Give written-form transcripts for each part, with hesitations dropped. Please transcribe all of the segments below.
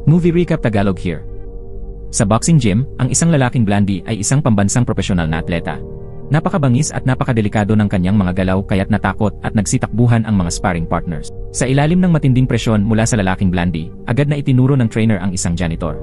Movie recap Tagalog here. Sa boxing gym, ang isang lalaking blondie ay isang pambansang profesional na atleta. Napakabangis at napakadelikado ng kanyang mga galaw kaya't natakot at nagsitakbuhan ang mga sparring partners. Sa ilalim ng matinding presyon mula sa lalaking blondie, agad na itinuro ng trainer ang isang janitor.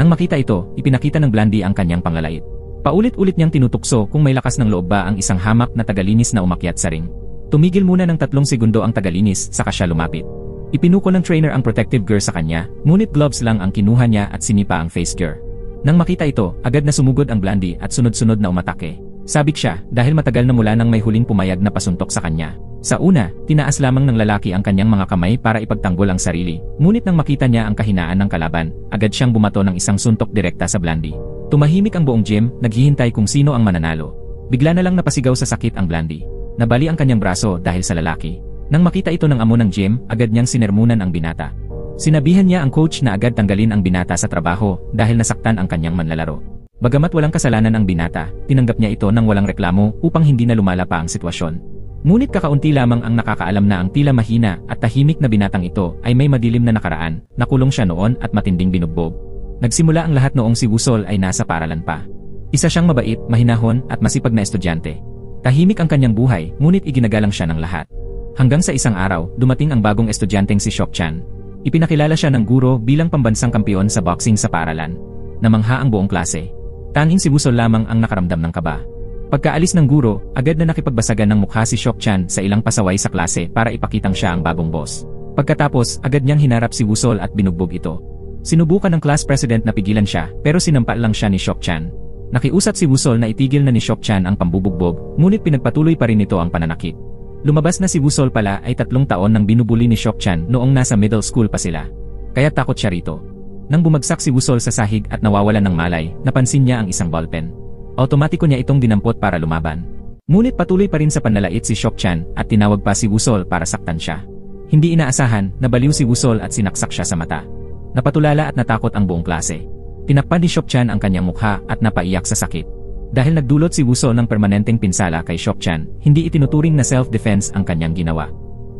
Nang makita ito, ipinakita ng blondie ang kanyang panglalait. Paulit-ulit niyang tinutukso kung may lakas ng loob ba ang isang hamak na tagalinis na umakyat sa ring. Tumigil muna ng 3 segundo ang tagalinis saka siya lumapit. Ipinuko ng trainer ang protective gear sa kanya, ngunit gloves lang ang kinuha niya at sinipa ang face gear. Nang makita ito, agad na sumugod ang blondie at sunod-sunod na umatake. Sabik siya dahil matagal na mula nang may huling pumayag na pasuntok sa kanya. Sa una, tinaas lamang ng lalaki ang kanyang mga kamay para ipagtanggol ang sarili. Ngunit nang makita niya ang kahinaan ng kalaban, agad siyang bumato ng isang suntok direkta sa blondie. Tumahimik ang buong gym, naghihintay kung sino ang mananalo. Bigla na lang napasigaw sa sakit ang blondie. Nabali ang kanyang braso dahil sa lalaki. Nang makita ito ng amo ng gym, agad niyang sinermunan ang binata. Sinabihan niya ang coach na agad tanggalin ang binata sa trabaho dahil nasaktan ang kanyang manlalaro. Bagamat walang kasalanan ang binata, tinanggap niya ito ng walang reklamo upang hindi na lumala pa ang sitwasyon. Ngunit kakaunti lamang ang nakakaalam na ang tila mahina at tahimik na binatang ito ay may madilim na nakaraan, nakulong siya noon at matinding binugbog. Nagsimula ang lahat noong si Wusol ay nasa paaralan pa. Isa siyang mabait, mahinahon at masipag na estudyante. Tahimik ang kanyang buhay, ngunit iginagalang siya ng lahat. Hanggang sa isang araw, dumating ang bagong estudyanteng si Shock Chan. Ipinakilala siya ng guro bilang pambansang kampiyon sa boxing sa paaralan. Namangha ang buong klase. Tanging si Wusol lamang ang nakaramdam ng kaba. Pagkaalis ng guro, agad na nakipagbasagan ng mukha si Shock Chan sa ilang pasaway sa klase para ipakitang siya ang bagong boss. Pagkatapos, agad niyang hinarap si Wusol at binugbog ito. Sinubukan ng class president na pigilan siya pero sinampa lang siya ni Shock Chan. Nakiusap si Wusol na itigil na ni Shock Chan ang pambubugbog, ngunit pinagpatuloy pa rin nito ang pananakit. Lumabas na si Wusol pala ay 3 taon nang binubuli ni Shock Chan noong nasa middle school pa sila. Kaya takot siya rito. Nang bumagsak si Wusol sa sahig at nawawalan ng malay, napansin niya ang isang ballpen. Automatiko niya itong dinampot para lumaban. Ngunit patuloy pa rin sa panlalait si Shock Chan at tinawag pa si Wusol para saktan siya. Hindi inaasahan, nabaliw si Wusol at sinaksak siya sa mata. Napatulala at natakot ang buong klase. Tinakpan ni Shock Chan ang kanyang mukha at napaiyak sa sakit. Dahil nagdulot si Wusol ng permanenteng pinsala kay Shock Chan, hindi itinuturing na self-defense ang kanyang ginawa.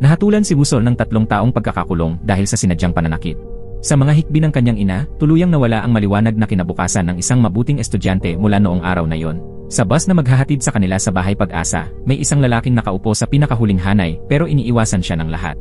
Nahatulan si Wusol ng 3 taong pagkakakulong dahil sa sinadyang pananakit. Sa mga hikbi ng kanyang ina, tuluyang nawala ang maliwanag na kinabukasan ng isang mabuting estudyante mula noong araw na yon. Sa bus na maghahatid sa kanila sa Bahay Pag-asa, may isang lalaking nakaupo sa pinakahuling hanay pero iniiwasan siya ng lahat.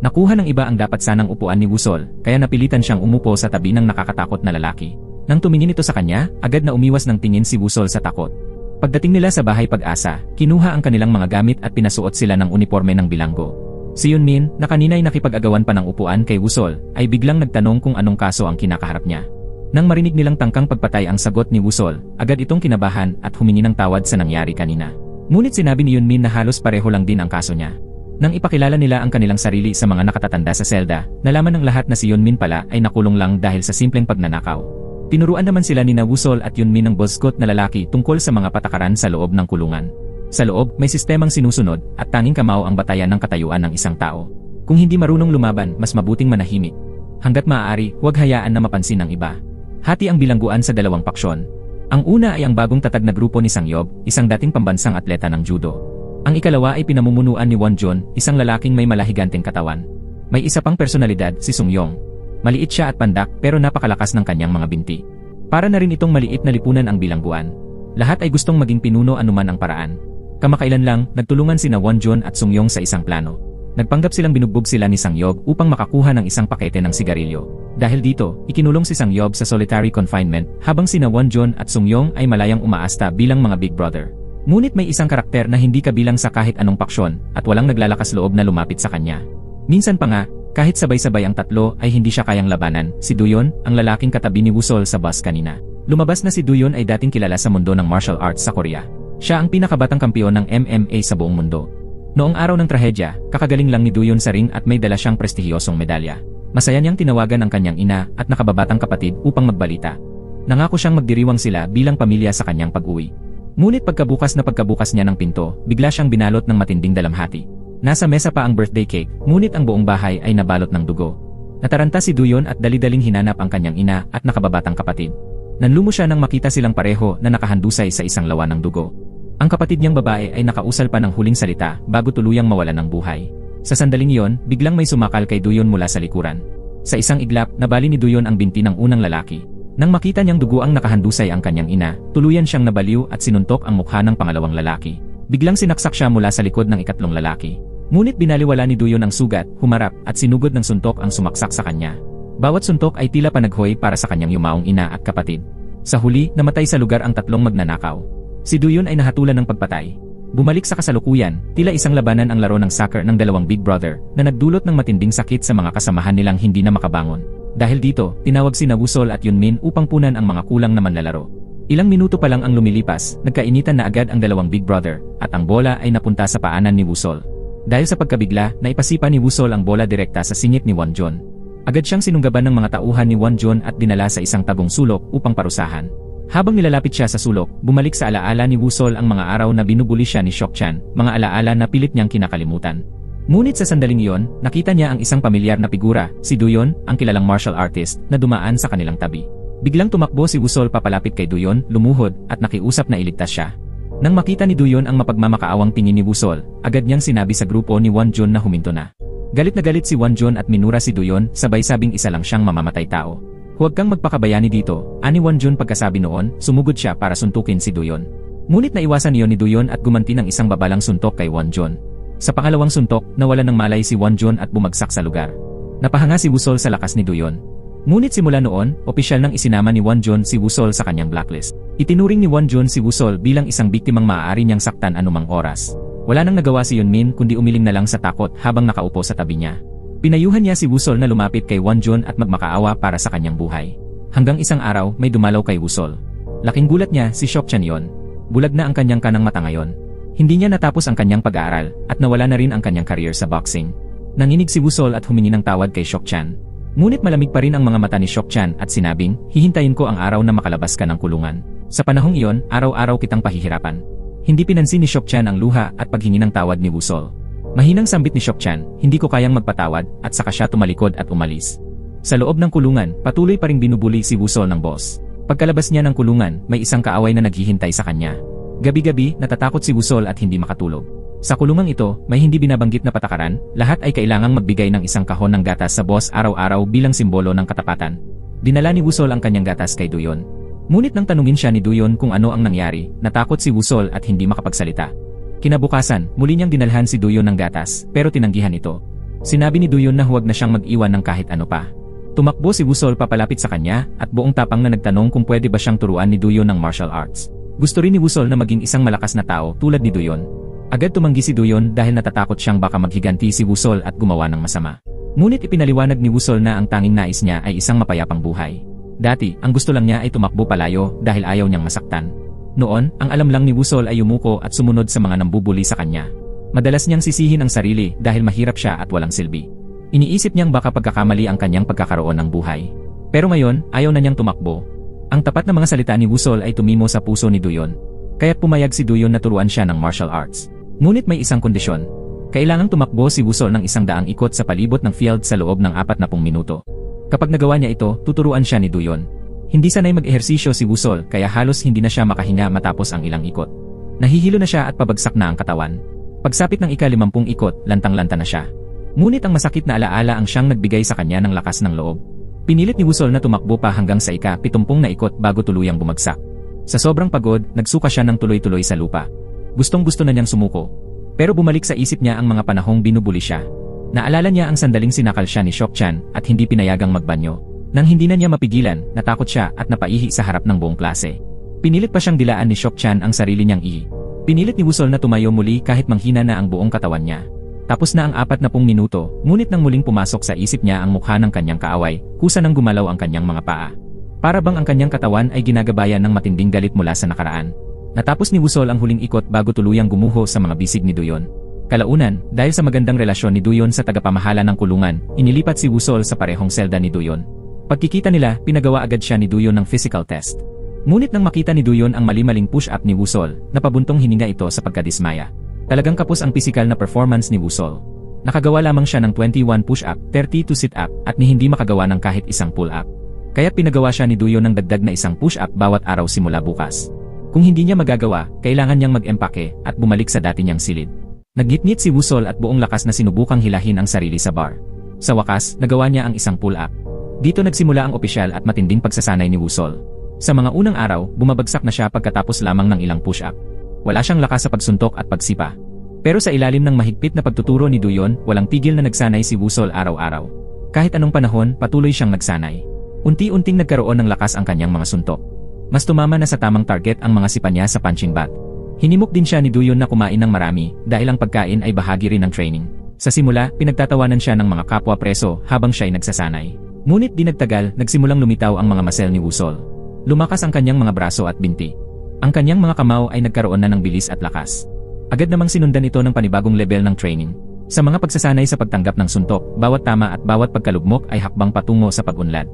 Nakuha ng iba ang dapat sanang upuan ni Wusol, kaya napilitan siyang umupo sa tabi ng nakakatakot na lalaki. Nang tumingin ito sa kanya, agad na umiwas ng tingin si Wusol sa takot. Pagdating nila sa Bahay Pag-asa, kinuha ang kanilang mga gamit at pinasuot sila ng uniforme ng bilanggo. Si Yunmin, na kanina'y nakipag-agawan pa ng upuan kay Wusol, ay biglang nagtanong kung anong kaso ang kinakaharap niya. Nang marinig nilang tangkang pagpatay ang sagot ni Wusol, agad itong kinabahan at humingi ng tawad sa nangyari kanina. Ngunit sinabi ni Yunmin na halos pareho lang din ang kaso niya. Nang ipakilala nila ang kanilang sarili sa mga nakatatanda sa selda, nalaman ng lahat na si Yunmin pala ay nakulong lang dahil sa simpleng pagnanakaw. Tinuruan naman sila ni Wusol at Yunmin ng buzzcut na lalaki tungkol sa mga patakaran sa loob ng kulungan. Sa loob, may sistemang sinusunod at tanging kamao ang batayan ng katayuan ng isang tao. Kung hindi marunong lumaban, mas mabuting manahimik. Hanggat maaari, huwag hayaan na mapansin ng iba. Hati ang bilangguan sa 2 paksyon. Ang una ay ang bagong tatag na grupo ni Sangyob, isang dating pambansang atleta ng judo. Ang ikalawa ay pinamumunuan ni Wonjun, isang lalaking may malahiganteng katawan. May isa pang personalidad, si Sungyong. Maliit siya at pandak pero napakalakas ng kanyang mga binti. Para na rin itong maliit na lipunan ang bilangguan. Lahat ay gustong maging pinuno anuman ang paraan. Kamakailan lang, nagtulungan sina Wonjun at Sungyong sa isang plano. Nagpanggap silang binugbog sila ni Sangyob upang makakuha ng isang pakete ng sigarilyo. Dahil dito, ikinulong si Sangyob sa solitary confinement habang sina Wonjun at Sungyong ay malayang umaasta bilang mga big brother. Ngunit may isang karakter na hindi kabilang sa kahit anong paksyon at walang naglalakas loob na lumapit sa kanya. Minsan pa nga, kahit sabay-sabay ang tatlo ay hindi siya kayang labanan, si Duyon, ang lalaking katabi ni Wusol sa bus kanina. Lumabas na si Duyon ay dating kilala sa mundo ng martial arts sa Korea. Siya ang pinakabatang kampiyon ng MMA sa buong mundo. Noong araw ng trahedya, kakagaling lang ni Duyon sa ring at may dala siyang prestihiyosong medalya. Masaya niyang tinawagan ang kanyang ina at nakababatang kapatid upang magbalita. Nangako siyang magdiriwang sila bilang pamilya sa kanyang pag-uwi. Ngunit pagkabukas niya ng pinto, bigla siyang binalot ng matinding dalamhati. Nasa mesa pa ang birthday cake, ngunit ang buong bahay ay nabalot ng dugo. Nataranta si Duyon at dali-daling hinanap ang kanyang ina at nakababatang kapatid. Nanlumo siya nang makita silang pareho na nakahandusay sa isang lawa ng dugo. Ang kapatid niyang babae ay nakausal pa ng huling salita bago tuluyang mawalan ng buhay. Sa sandaling iyon, biglang may sumakal kay Duyon mula sa likuran. Sa isang iglap, nabali ni Duyon ang binti ng unang lalaki. Nang makita niyang dugo ang nakahandusay ang kanyang ina, tuluyan siyang nabaliw at sinuntok ang mukha ng pangalawang lalaki. Biglang sinaksak siya mula sa likod ng ikatlong lalaki. Ngunit binaliwala ni Duyon ang sugat, humarap at sinugod ng suntok ang sumaksak sa kanya. Bawat suntok ay tila panaghoy para sa kanyang yumaong ina at kapatid. Sa huli, namatay sa lugar ang tatlong magnanakaw. Si Duyon ay nahatulan ng pagpatay. Bumalik sa kasalukuyan, tila isang labanan ang laro ng soccer ng dalawang Big Brother na nagdulot ng matinding sakit sa mga kasamahan nilang hindi na makabangon. Dahil dito, tinawag sina Wusol at Yunmin upang punan ang mga kulang na manlalaro. Ilang minuto pa lang ang lumilipas, nagkainitan na agad ang dalawang Big Brother at ang bola ay napunta sa paanan ni Wusol. Dahil sa pagkabigla, naipasipa ni Wusol ang bola direkta sa singit ni Wonjon. Agad siyang sinunggaban ng mga tauhan ni Wonjon at dinala sa isang tagong sulok upang parusahan. Habang nilalapit siya sa sulok, bumalik sa alaala ni Wusol ang mga araw na binubuli siya ni Seokchan, mga alaala na pilit niyang kinakalimutan. Ngunit sa sandaling iyon, nakita niya ang isang pamilyar na figura, si Duyon, ang kilalang martial artist, na dumaan sa kanilang tabi. Biglang tumakbo si Wusol papalapit kay Duyon, lumuhod, at nakiusap na iligtas siya. Nang makita ni Duyon ang mapagmamakaawang tingin ni Wusol, agad niyang sinabi sa grupo ni Wonjon na huminto na. Galit na galit si Wonjon at minura si Duyon, sabay sabing isa lang siyang mamamatay tao. Huwag kang magpakabayani dito, ani Wonjon pagkasabi noon, sumugod siya para suntukin si Duyon. Ngunit naiwasan niyon ni Duyon at gumanti ng isang babalang suntok kay Wonjon. Sa pangalawang suntok, nawalan ng malay si Wonjon at bumagsak sa lugar. Napahanga si Wusol sa lakas ni Duyon. Ngunit simula noon, opisyal nang isinama ni Wonjon si Wusol sa kanyang blacklist. Itinuring ni Wonjon si Wusol bilang isang biktimang maaari niyang saktan anumang oras. Wala nang nagawa si Yunmin kundi umiling na lang sa takot habang nakaupo sa tabi niya. Pinayuhan niya si Wusol na lumapit kay Wonjon at magmakaawa para sa kanyang buhay. Hanggang isang araw, may dumalaw kay Wusol. Laking gulat niya, si Seokchan yon. Bulag na ang kanyang kanang mata ngayon. Hindi niya natapos ang kanyang pag-aaral at nawala na rin ang kanyang career sa boxing. Nanginig si Wusol at humingi ng tawad kay Seokchan. Ngunit malamig pa rin ang mga mata ni Seokchan at sinabing, hihintayin ko ang araw na makalabas ka ng kulungan. Sa panahong iyon, araw-araw kitang pahihirapan. Hindi pinansin ni Seokchan ang luha at paghingi ng tawad ni Wusol. Mahinang sambit ni Seokchan, hindi ko kayang magpatawad at saka siya tumalikod at umalis. Sa loob ng kulungan, patuloy pa ring binubuli si Wusol ng boss. Pagkalabas niya ng kulungan, may isang kaaway na naghihintay sa kanya. Gabi-gabi, natatakot si Wusol at hindi makatulog. Sa kulungang ito, may hindi binabanggit na patakaran, lahat ay kailangang magbigay ng isang kahon ng gatas sa boss araw-araw bilang simbolo ng katapatan. Dinala ni Wusol ang kanyang gatas kay Duyon. Ngunit nang tanungin siya ni Duyon kung ano ang nangyari, natakot si Wusol at hindi makapagsalita. Kinabukasan, muli niyang dinalhan si Duyon ng gatas, pero tinanggihan ito. Sinabi ni Duyon na huwag na siyang mag-iwan ng kahit ano pa. Tumakbo si Wusol papalapit sa kanya, at buong tapang na nagtanong kung pwede ba siyang turuan ni Duyon ng martial arts. Gusto rin ni Wusol na maging isang malakas na tao tulad ni Duyon. Agad tumanggi si Duyon dahil natatakot siyang baka maghiganti si Wusol at gumawa ng masama. Ngunit ipinaliwanag ni Wusol na ang tanging nais niya ay isang mapayapang buhay. Dati, ang gusto lang niya ay tumakbo palayo dahil ayaw niyang masaktan. Noon, ang alam lang ni Wusol ay yumuko at sumunod sa mga nambubuli sa kanya. Madalas niyang sisihin ang sarili dahil mahirap siya at walang silbi. Iniisip niyang baka pagkakamali ang kanyang pagkakaroon ng buhay. Pero ngayon, ayaw na niyang tumakbo. Ang tapat na mga salita ni Wusol ay tumimo sa puso ni Duyon. Kaya't pumayag si Duyon na turuan siya ng martial arts. Ngunit may isang kondisyon. Kailangang tumakbo si Wusol ng 100 ikot sa palibot ng field sa loob ng 40 minuto. Kapag nagawa niya ito, tuturuan siya ni Duyon. Hindi sanay mag-ehersisyo si Wusol kaya halos hindi na siya makahinga matapos ang ilang ikot. Nahihilo na siya at pabagsak na ang katawan. Pagsapit ng ika-50 ikot, lantang-lanta na siya. Ngunit ang masakit na alaala ang siyang nagbigay sa kanya ng lakas ng loob. Pinilit ni Wusol na tumakbo pa hanggang sa ika-70 na ikot bago tuluyang bumagsak. Sa sobrang pagod, nagsuka siya ng tuloy-tuloy sa lupa. Gustong-gusto na niyang sumuko. Pero bumalik sa isip niya ang mga panahong binubuli siya. Naalala niya ang sandaling sinakal siya ni Seokchan at hindi pinayagang magbanyo. Nang hindi na niya mapigilan, natakot siya at napaihi sa harap ng buong klase. Pinilit pa siyang dilaan ni Seokchan ang sarili niyang ihi. Pinilit ni Wusol na tumayo muli kahit manghina na ang buong katawan niya. Tapos na ang 40 minuto, ngunit nang muling pumasok sa isip niya ang mukha ng kanyang kaaway, kusa nang gumalaw ang kanyang mga paa. Para bang ang kanyang katawan ay ginagabayan ng matinding galit mula sa nakaraan. Natapos ni Wusol ang huling ikot bago tuluyang gumuho sa mga bisig ni Duyon. Kalaunan, dahil sa magandang relasyon ni Duyon sa tagapamahala ng kulungan, inilipat si Wusol sa parehong selda ni Duyon. Pagkikita nila, pinagawa agad siya ni Duyon ng physical test. Ngunit nang makita ni Duyon ang mali-maling push-up ni Wusol, napabuntong hininga ito sa pagkadismaya. Talagang kapos ang pisikal na performance ni Wusol. Nakagawa lamang siya ng 21 push-up, 32 sit-up, at ni hindi makagawa ng kahit isang pull-up. Kaya't pinagawa siya ni Duyon ng dagdag na isang push-up bawat araw simula bukas. Kung hindi niya magagawa, kailangan niyang mag-empake at bumalik sa dati niyang silid. Nagngit-ngit si Wusol at buong lakas na sinubukang hilahin ang sarili sa bar. Sa wakas, nagawa niya ang isang pull-up. Dito nagsimula ang opisyal at matinding pagsasanay ni Wusol. Sa mga unang araw, bumabagsak na siya pagkatapos lamang ng ilang push-up. Wala siyang lakas sa pagsuntok at pagsipa. Pero sa ilalim ng mahigpit na pagtuturo ni Duyon, walang tigil na nagsanay si Wusol araw-araw. Kahit anong panahon, patuloy siyang nagsanay. Unti-unting nagkaroon ng lakas ang kanyang mga suntok. Mas tumama na sa tamang target ang mga sipa niya sa punching bag. Hinimok din siya ni Duyon na kumain ng marami dahil ang pagkain ay bahagi rin ng training. Sa simula, pinagtatawanan siya ng mga kapwa preso habang siya'y nagsasanay. Ngunit di nagtagal, nagsimulang lumitaw ang mga muscle ni Wusol. Lumakas ang kanyang mga braso at binti. Ang kanyang mga kamao ay nagkaroon na ng bilis at lakas. Agad namang sinundan ito ng panibagong level ng training. Sa mga pagsasanay sa pagtanggap ng suntok, bawat tama at bawat pagkalugmok ay hakbang patungo sa pag-unlad.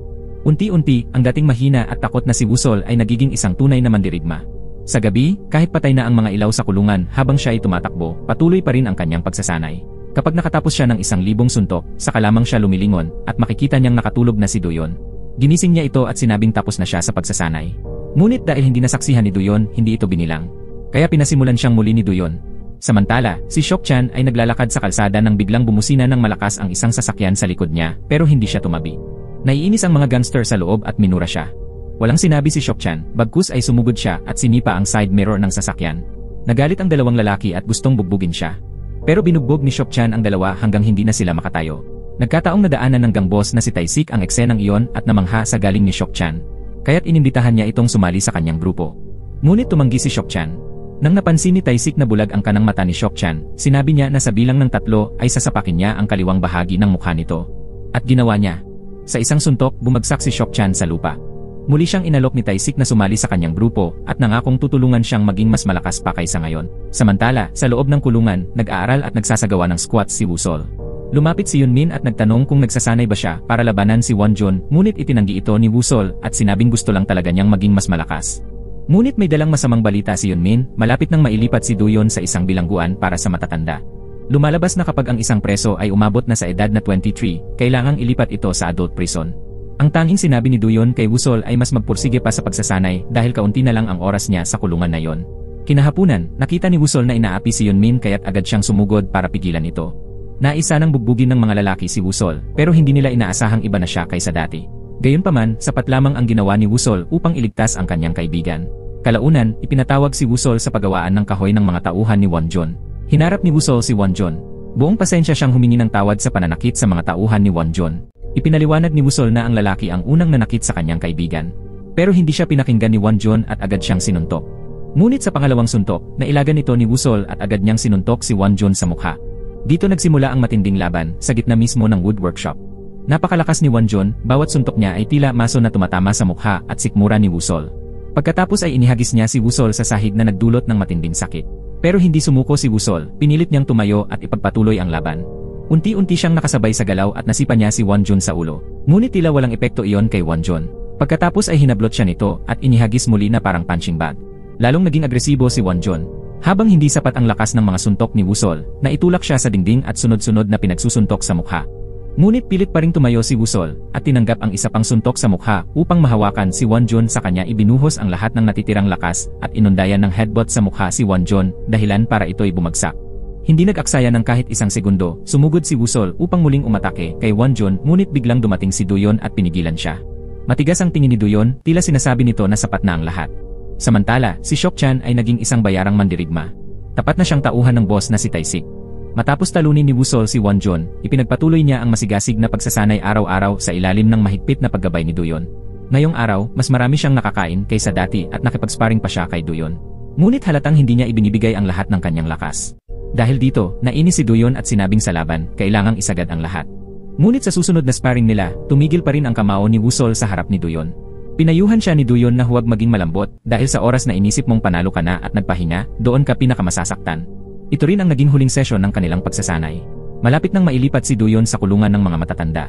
Unti-unti, ang dating mahina at takot na si Wusol ay nagiging isang tunay na mandirigma. Sa gabi, kahit patay na ang mga ilaw sa kulungan habang siya ay tumatakbo, patuloy pa rin ang kanyang pagsasanay. Kapag nakatapos siya ng 1,000 suntok, saka lamang siya lumilingon at makikita niyang nakatulog na si Duyon. Ginising niya ito at sinabing tapos na siya sa pagsasanay. Ngunit dahil hindi nasaksihan ni Duyon, hindi ito binilang. Kaya pinasimulan siyang muli ni Duyon. Samantala, si Shock-chan ay naglalakad sa kalsada nang biglang bumusina ng malakas ang isang sasakyan sa likod niya, pero hindi siya tumabi. Naiinis ang mga gangster sa loob at minura siya. Walang sinabi si Shock-chan, bagkus ay sumugod siya at sinipa ang side mirror ng sasakyan. Nagalit ang dalawang lalaki at gustong bugbugin siya. Pero binugbog ni Shock-chan ang dalawa hanggang hindi na sila makatayo. Nagkataong nadaanan ng gang-boss na si Taisik ang eksenang iyon at namangha sa galing ni Shock-chan. Kaya't inimbitahan niya itong sumali sa kanyang grupo. Ngunit tumanggi si Shock-chan. Nang napansin ni Taisik na bulag ang kanang mata ni Shock-chan, sinabi niya na sa bilang ng 3 ay sasapakin niya ang kaliwang bahagi ng mukha nito. At ginawa niya. Sa isang suntok, bumagsak si Shock-chan sa lupa. Muli siyang inalok ni Taisik na sumali sa kanyang grupo at nangakong tutulungan siyang maging mas malakas pa kaysa ngayon. Samantala, sa loob ng kulungan, nag-aaral at nagsasagawa ng squats si Wusol. Lumapit si Yunmin at nagtanong kung nagsasanay ba siya para labanan si Wonjun, ngunit itinanggi ito ni Wusol at sinabing gusto lang talaga niyang maging mas malakas. Ngunit may dalang masamang balita si Yunmin, malapit nang mailipat si Duyon sa isang bilangguan para sa matatanda. Lumalabas na kapag ang isang preso ay umabot na sa edad na 23, kailangang ilipat ito sa adult prison. Ang tanging sinabi ni Duyon kay Wusol ay mas magpursige pa sa pagsasanay dahil kaunti na lang ang oras niya sa kulungan na yon. Kinahapunan, nakita ni Wusol na inaapi si Yunmin kaya't agad siyang sumugod para pigilan ito. Naisa nang bugbugin ng mga lalaki si Wusol pero hindi nila inaasahang iba na siya kaysa dati. Gayunpaman, sapat lamang ang ginawa ni Wusol upang iligtas ang kanyang kaibigan. Kalaunan, ipinatawag si Wusol sa paggawaan ng kahoy ng mga tauhan ni Wonjun. Hinarap ni Wusol si Wonjun. Buong pasensya siyang humingi ng tawad sa pananakit sa mga tauhan ni Wonjun. Ipinaliwanag ni Wusol na ang lalaki ang unang nanakit sa kanyang kaibigan. Pero hindi siya pinakinggan ni Wonjun at agad siyang sinuntok. Ngunit sa pangalawang suntok, nailagan ito ni Wusol at agad niyang sinuntok si Wonjun sa mukha. Dito nagsimula ang matinding laban sa gitna mismo ng wood workshop. Napakalakas ni Wonjun, bawat suntok niya ay tila maso na tumatama sa mukha at sikmura ni Wusol. Pagkatapos ay inihagis niya si Wusol sa sahig na nagdulot ng matinding sakit. Pero hindi sumuko si Wusol, pinilit niyang tumayo at ipagpatuloy ang laban. Unti-unti siyang nakasabay sa galaw at nasipa niya si Wonjun sa ulo. Ngunit tila walang epekto iyon kay Wonjun. Pagkatapos ay hinablot siya nito at inihagis muli na parang punching bag. Lalong naging agresibo si Wonjun. Habang hindi sapat ang lakas ng mga suntok ni Wusol, naitulak siya sa dingding at sunod-sunod na pinagsusuntok sa mukha. Ngunit pilit pa ring tumayo si Wusol at tinanggap ang isa pang suntok sa mukha upang mahawakan si Wonjun. Sa kanya ibinuhos ang lahat ng natitirang lakas at inundayan ng headbutt sa mukha si Wonjun, dahilan para ito'y bumagsak. Hindi nag-aksaya ng kahit isang segundo, sumugod si Wusol upang muling umatake kay Wonjun, ngunit biglang dumating si Duyon at pinigilan siya. Matigas ang tingin ni Duyon, tila sinasabi nito na sapat na ang lahat. Samantala, si Shock-chan ay naging isang bayarang mandirigma. Tapat na siyang tauhan ng boss na si Taisik. Matapos talunin ni Wusol si Wonjun, ipinagpatuloy niya ang masigasig na pagsasanay araw-araw sa ilalim ng mahigpit na paggabay ni Duyon. Ngayong araw, mas marami siyang nakakain kaysa dati at nakipag-sparring pa siya kay Duyon. Ngunit halatang hindi niya ibinibigay ang lahat ng kanyang lakas. Dahil dito, nainis si Duyon at sinabing sa laban, kailangang isagad ang lahat. Ngunit sa susunod na sparring nila, tumigil pa rin ang kamao ni Wusol sa harap ni Duyon. Pinayuhan siya ni Duyon na huwag maging malambot dahil sa oras na inisip mong panalo ka na at nagpahinga, doon ka pinakamasasaktan. Ito rin ang naging huling sesyon ng kanilang pagsasanay. Malapit nang mailipat si Duyon sa kulungan ng mga matatanda.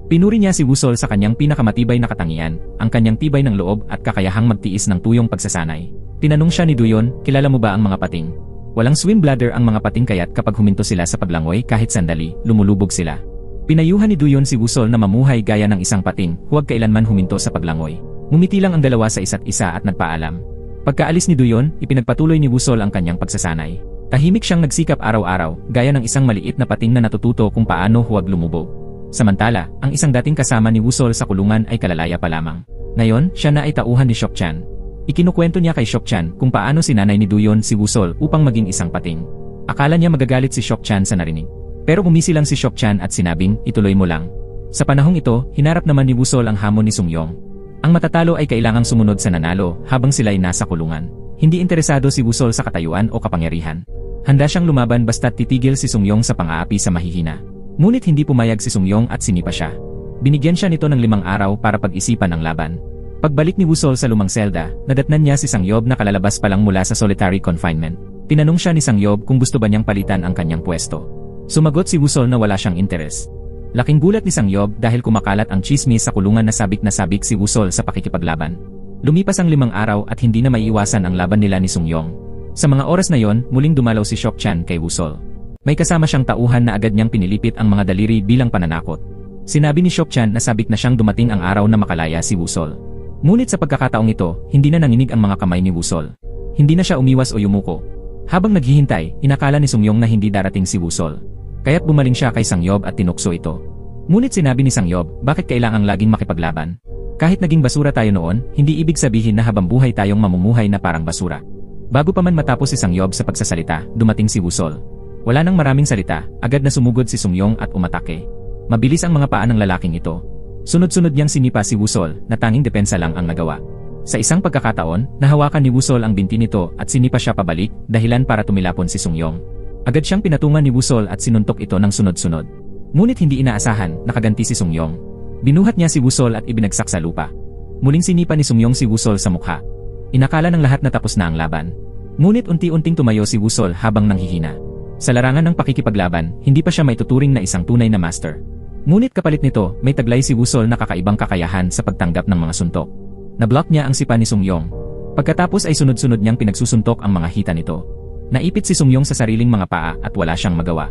Pinuri niya si Wusol sa kanyang pinakamatibay na katangian, ang kanyang tibay ng loob at kakayahang magtiis ng tuyong pagsasanay. Tinanong siya ni Duyon, kilala mo ba ang mga pating? Walang swim bladder ang mga pating kaya't kapag huminto sila sa paglangoy kahit sandali, lumulubog sila. Pinayuhan ni Duyon si Wusol na mamuhay gaya ng isang pating, huwag kailanman huminto sa paglangoy. Ngumiti lang ang dalawa sa isa't isa at nagpaalam. Pagkaalis ni Duyon, ipinagpatuloy ni Wusol ang kanyang pagsasanay. Tahimik siyang nagsikap araw-araw, gaya ng isang maliit na pating na natututo kung paano huwag lumubog. Samantala, ang isang dating kasama ni Wusol sa kulungan ay kalalaya pa lamang. Ngayon, siya na ay tauhan ni Shok-chan. Ikinukwento niya kay Shok-chan kung paano sinanay ni Duyon si Wusol upang maging isang pating. Akala niya magagalit si Shok-chan sa narinig. Pero umisi lang si Shok-chan at sinabing, ituloy mo lang. Sa panahong ito, hinarap naman ni Wusol ang hamon ni Sungyong. Ang matatalo ay kailangang sumunod sa nanalo habang sila'y nasa kulungan. Hindi interesado si Wusol sa katayuan o kapangyarihan. Handa siyang lumaban basta't titigil si Sungyong sa pang-aapi sa mahihina. Ngunit hindi pumayag si Sungyong at sinipa siya. Binigyan siya nito ng 5 araw para pag-isipan ang laban. Pagbalik ni Wusol sa lumang selda, nadatnan niya si Sangyob na kalalabas pa lang mula sa solitary confinement. Tinanong siya ni Sangyob kung gusto ba niyang palitan ang kanyang pwesto. Sumagot si Wusol na wala siyang interes. Laking gulat ni Sangyob dahil kumakalat ang chismis sa kulungan na sabik si Wusol sa pakikipaglaban. Lumipas ang 5 araw at hindi na maiiwasan ang laban nila ni Sungyong. Sa mga oras na yon, muling dumalaw si Shok-chan kay Wusol. May kasama siyang tauhan na agad niyang pinilipit ang mga daliri bilang pananakot. Sinabi ni Shok-chan na sabik na siyang dumating ang araw na makalaya si Wusol. Ngunit sa pagkakataong ito, hindi na nanginig ang mga kamay ni Wusol. Hindi na siya umiwas o yumuko. Habang naghihintay, inakala ni Sungyong na hindi darating si Wusol. Kaya't bumaling siya kay Sangyob at tinukso ito. Ngunit sinabi ni Sangyob, bakit kailangang laging makipaglaban? Kahit naging basura tayo noon, hindi ibig sabihin na habang buhay tayong mamumuhay na parang basura. Bago pa man matapos si Sangyob sa pagsasalita, dumating si Wusol. Wala nang maraming salita, agad na sumugod si Sungyong at umatake. Mabilis ang mga paa ng lalaking ito. Sunod-sunod niyang sinipa si Wusol na tanging depensa lang ang nagawa. Sa isang pagkakataon, nahawakan ni Wusol ang binti nito at sinipa siya pabalik, dahilan para tumilapon si Sungyong. Agad siyang pinatungan ni Wusol at sinuntok ito ng sunod-sunod. Ngunit hindi inaasahan, nakaganti si Sungyong. Binuhat niya si Wusol at ibinagsak sa lupa. Muling sinipa ni Sungyong si Wusol sa mukha. Inakala ng lahat na tapos na ang laban. Ngunit unti-unting tumayo si Wusol habang nanghihina. Sa larangan ng pakikipaglaban, hindi pa siya maituturing na isang tunay na master. Ngunit kapalit nito, may taglay si Wusol na kakaibang kakayahan sa pagtanggap ng mga suntok. Nablock niya ang sipa ni Sungyong. Pagkatapos ay sunod-sunod niyang pinagsusuntok ang mga hita nito. Naipit si Sungyong sa sariling mga paa at wala siyang magawa.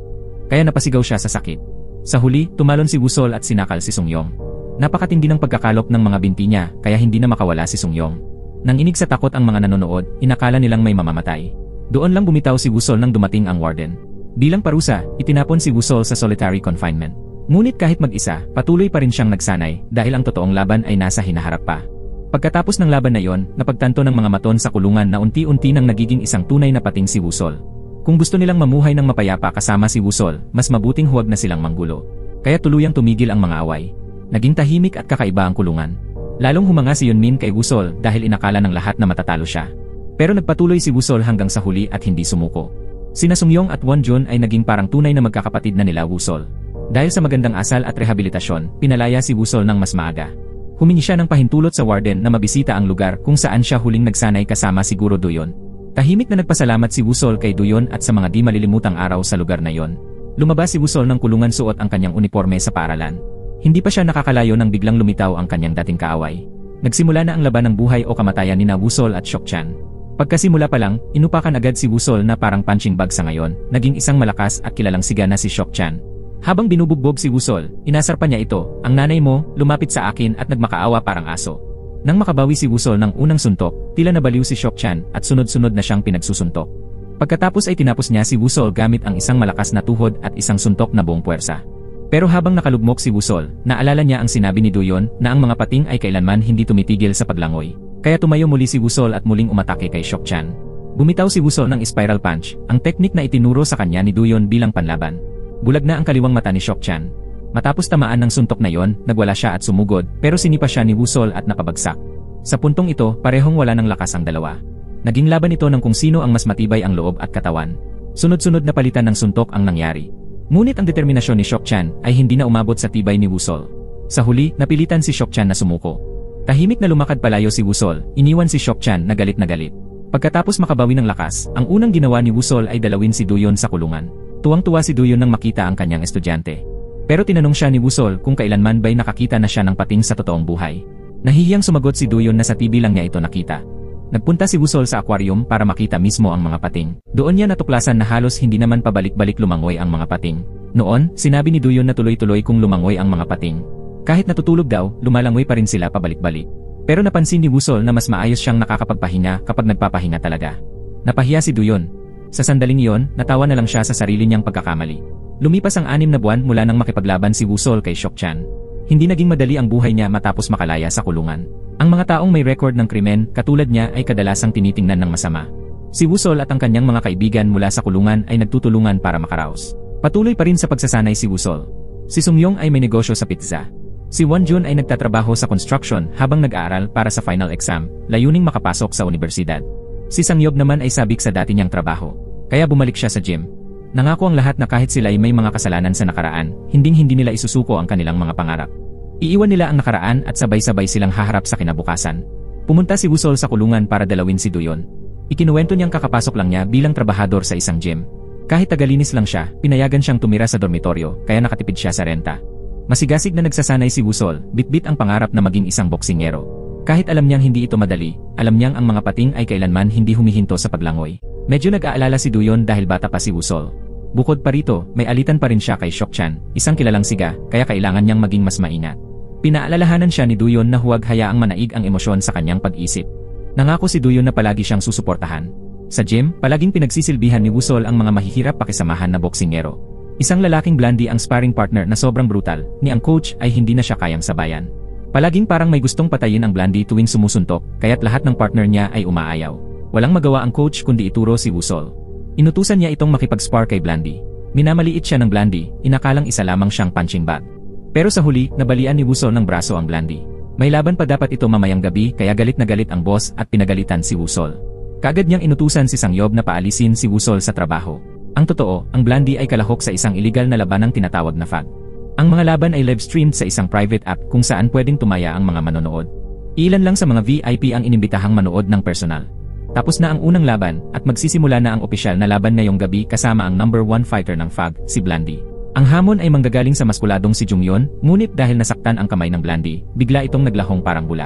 Kaya napasigaw siya sa sakit. Sa huli, tumalon si Wusol at sinakal si Sungyong. Napakatindi ng pagkakalop ng mga binti niya kaya hindi na makawala si Sungyong. Nang inig sa takot ang mga nanonood, inakala nilang may mamamatay. Doon lang bumitaw si Wusol nang dumating ang warden. Bilang parusa, itinapon si Wusol sa solitary confinement. Ngunit kahit mag-isa, patuloy pa rin siyang nagsanay dahil ang totoong laban ay nasa hinaharap pa. Pagkatapos ng laban na yon, napagtanto ng mga maton sa kulungan na unti-unti nang nagiging isang tunay na pating si Wusol. Kung gusto nilang mamuhay ng mapayapa kasama si Wusol, mas mabuting huwag na silang manggulo. Kaya tuluyang tumigil ang mga away. Naging tahimik at kakaiba ang kulungan. Lalong humanga si Yunmin kay Wusol dahil inakala ng lahat na matatalo siya. Pero nagpatuloy si Wusol hanggang sa huli at hindi sumuko. Sina Sungyong at Wonjun ay naging parang tunay na magkakapatid na nila Wusol. Dahil sa magandang asal at rehabilitasyon, pinalaya si Wusol ng mas maaga. Humingi siya ng pahintulot sa warden na mabisita ang lugar kung saan siya huling nagsanay kasama si Guro Duyon. Tahimik na nagpasalamat si Wusol kay Duyon at sa mga di malilimutang araw sa lugar na yon. Lumabas si Wusol ng kulungan suot ang kanyang uniforme sa paaralan. Hindi pa siya nakakalayo nang biglang lumitaw ang kanyang dating kaaway. Nagsimula na ang laban ng buhay o kamatayan nina Wusol at Shok-chan. Pagkasimula pa lang, inupakan agad si Wusol na parang punching bag sa ngayon, naging isang malakas at kilalang siga na si Shok-chan. Habang binubugbog si Wusol, inasar pa niya ito, ang nanay mo, lumapit sa akin at nagmakaawa parang aso. Nang makabawi si Wusol ng unang suntok, tila nabaliw si Shok-chan at sunod-sunod na siyang pinagsusuntok. Pagkatapos ay tinapos niya si Wusol gamit ang isang malakas na tuhod at isang suntok na buong puwersa. Pero habang nakalugmok si Wusol, naalala niya ang sinabi ni Duyon na ang mga pating ay kailanman hindi tumitigil sa paglangoy. Kaya tumayo muli si Wusol at muling umatake kay Shok-chan. Bumitaw si Wusol ng spiral punch, ang teknik na itinuro sa kanya ni Duyon bilang panlaban. Bulag na ang kaliwang mata ni Shok-chan. Matapos tamaan ng suntok na yon, nagwala siya at sumugod, pero sinipa siya ni Wusol at napabagsak. Sa puntong ito, parehong wala ng lakas ang dalawa. Naging laban ito ng kung sino ang mas matibay ang loob at katawan. Sunod-sunod na palitan ng suntok ang nangyari. Ngunit ang determinasyon ni Shok-chan ay hindi na umabot sa tibay ni Wusol. Sa huli, napilitan si Shok-chan na sumuko. Tahimik na lumakad palayo si Wusol, iniwan si Shok-chan na galit na galit. Pagkatapos makabawi ng lakas, ang unang ginawa ni Wusol ay dalawin si Duyon sa kulungan. Tuwang-tuwa si Duyon nang makita ang kanyang estudyante. Pero tinanong siya ni Wusol kung kailanman ba'y nakakita na siya ng pating sa totoong buhay. Nahihiyang sumagot si Duyon na sa TV lang niya ito nakita. Nagpunta si Wusol sa aquarium para makita mismo ang mga pating. Doon niya natuklasan na halos hindi naman pabalik-balik lumangoy ang mga pating. Noon, sinabi ni Duyon na tuloy-tuloy kung lumangoy ang mga pating. Kahit natutulog daw, lumalangoy pa rin sila pabalik-balik. Pero napansin ni Wusol na mas maayos siyang nakakapagpahinga kapag nagpapahinga talaga. Napahiya si Duyon. Sa sandaling iyon, natawa na lang siya sa sarili niyang pagkakamali. Lumipas ang 6 na buwan mula nang makipaglaban si Wusol kay Shock-chan. Hindi naging madali ang buhay niya matapos makalaya sa kulungan. Ang mga taong may record ng krimen katulad niya ay kadalasang tinitingnan ng masama. Si Wusol at ang kanyang mga kaibigan mula sa kulungan ay nagtutulungan para makaraos. Patuloy pa rin sa pagsasanay si Wusol. Si Sung-yong ay may negosyo sa pizza. Si Won-jun ay nagtatrabaho sa construction habang nag-aaral para sa final exam, layuning makapasok sa universidad. Si Sang-yob naman ay sabik sa dati niyang trabaho, kaya bumalik siya sa gym. Nangako ang lahat na kahit sila ay may mga kasalanan sa nakaraan, hinding-hindi nila isusuko ang kanilang mga pangarap. Iiwan nila ang nakaraan at sabay-sabay silang haharap sa kinabukasan. Pumunta si Wusol sa kulungan para dalawin si Duyon. Ikinuwento niyang kakapasok lang niya bilang trabahador sa isang gym. Kahit tagalinis lang siya, pinayagan siyang tumira sa dormitoryo kaya nakatipid siya sa renta. Masigasig na nagsasanay si Wusol, bitbit ang pangarap na maging isang boksingero. Kahit alam niyang hindi ito madali, alam niyang ang mga pating ay kailanman hindi humihinto sa paglangoy. Medyo nag-aalala si Duyon dahil bata pa si Wusol. Bukod pa rito, may alitan pa rin siya kay Shock-chan, isang kilalang siga, kaya kailangan niyang maging mas maingat. Pinaalalahanan siya ni Duyon na huwag hayaang manaig ang emosyon sa kanyang pag-isip. Nangako si Duyon na palagi siyang susuportahan. Sa gym, palaging pinagsisilbihan ni Wusol ang mga mahihirap pakisamahan na boksingero. Isang lalaking blondie ang sparring partner na sobrang brutal, ni ang coach ay hindi na siya kayang sabayan. Palaging parang may gustong patayin ang blondie tuwing sumusuntok, kaya't lahat ng partner niya ay umaayaw. Walang magawa ang coach kundi ituro si Wusol. Inutusan niya itong makipag-spar kay blondie. Minamaliit siya ng blondie, inakalang isa lamang siyang punching bag. Pero sa huli, nabalian ni Wusol ng braso ang blondie. May laban pa dapat ito mamayang gabi kaya galit na galit ang boss at pinagalitan si Wusol. Kaagad niyang inutusan si Sang-yob na paalisin si Wusol sa trabaho. Ang totoo, ang blondie ay kalahok sa isang illegal na labanang tinatawag na FAG. Ang mga laban ay live-streamed sa isang private app kung saan pwedeng tumaya ang mga manonood. Ilan lang sa mga VIP ang inimbitahang manood ng personal. Tapos na ang unang laban at magsisimula na ang opisyal na laban ngayong gabi kasama ang number 1 fighter ng FAG, si Blondie. Ang hamon ay manggagaling sa maskuladong si Jung-yeon, ngunit dahil nasaktan ang kamay ng Blondie, bigla itong naglahong parang bula.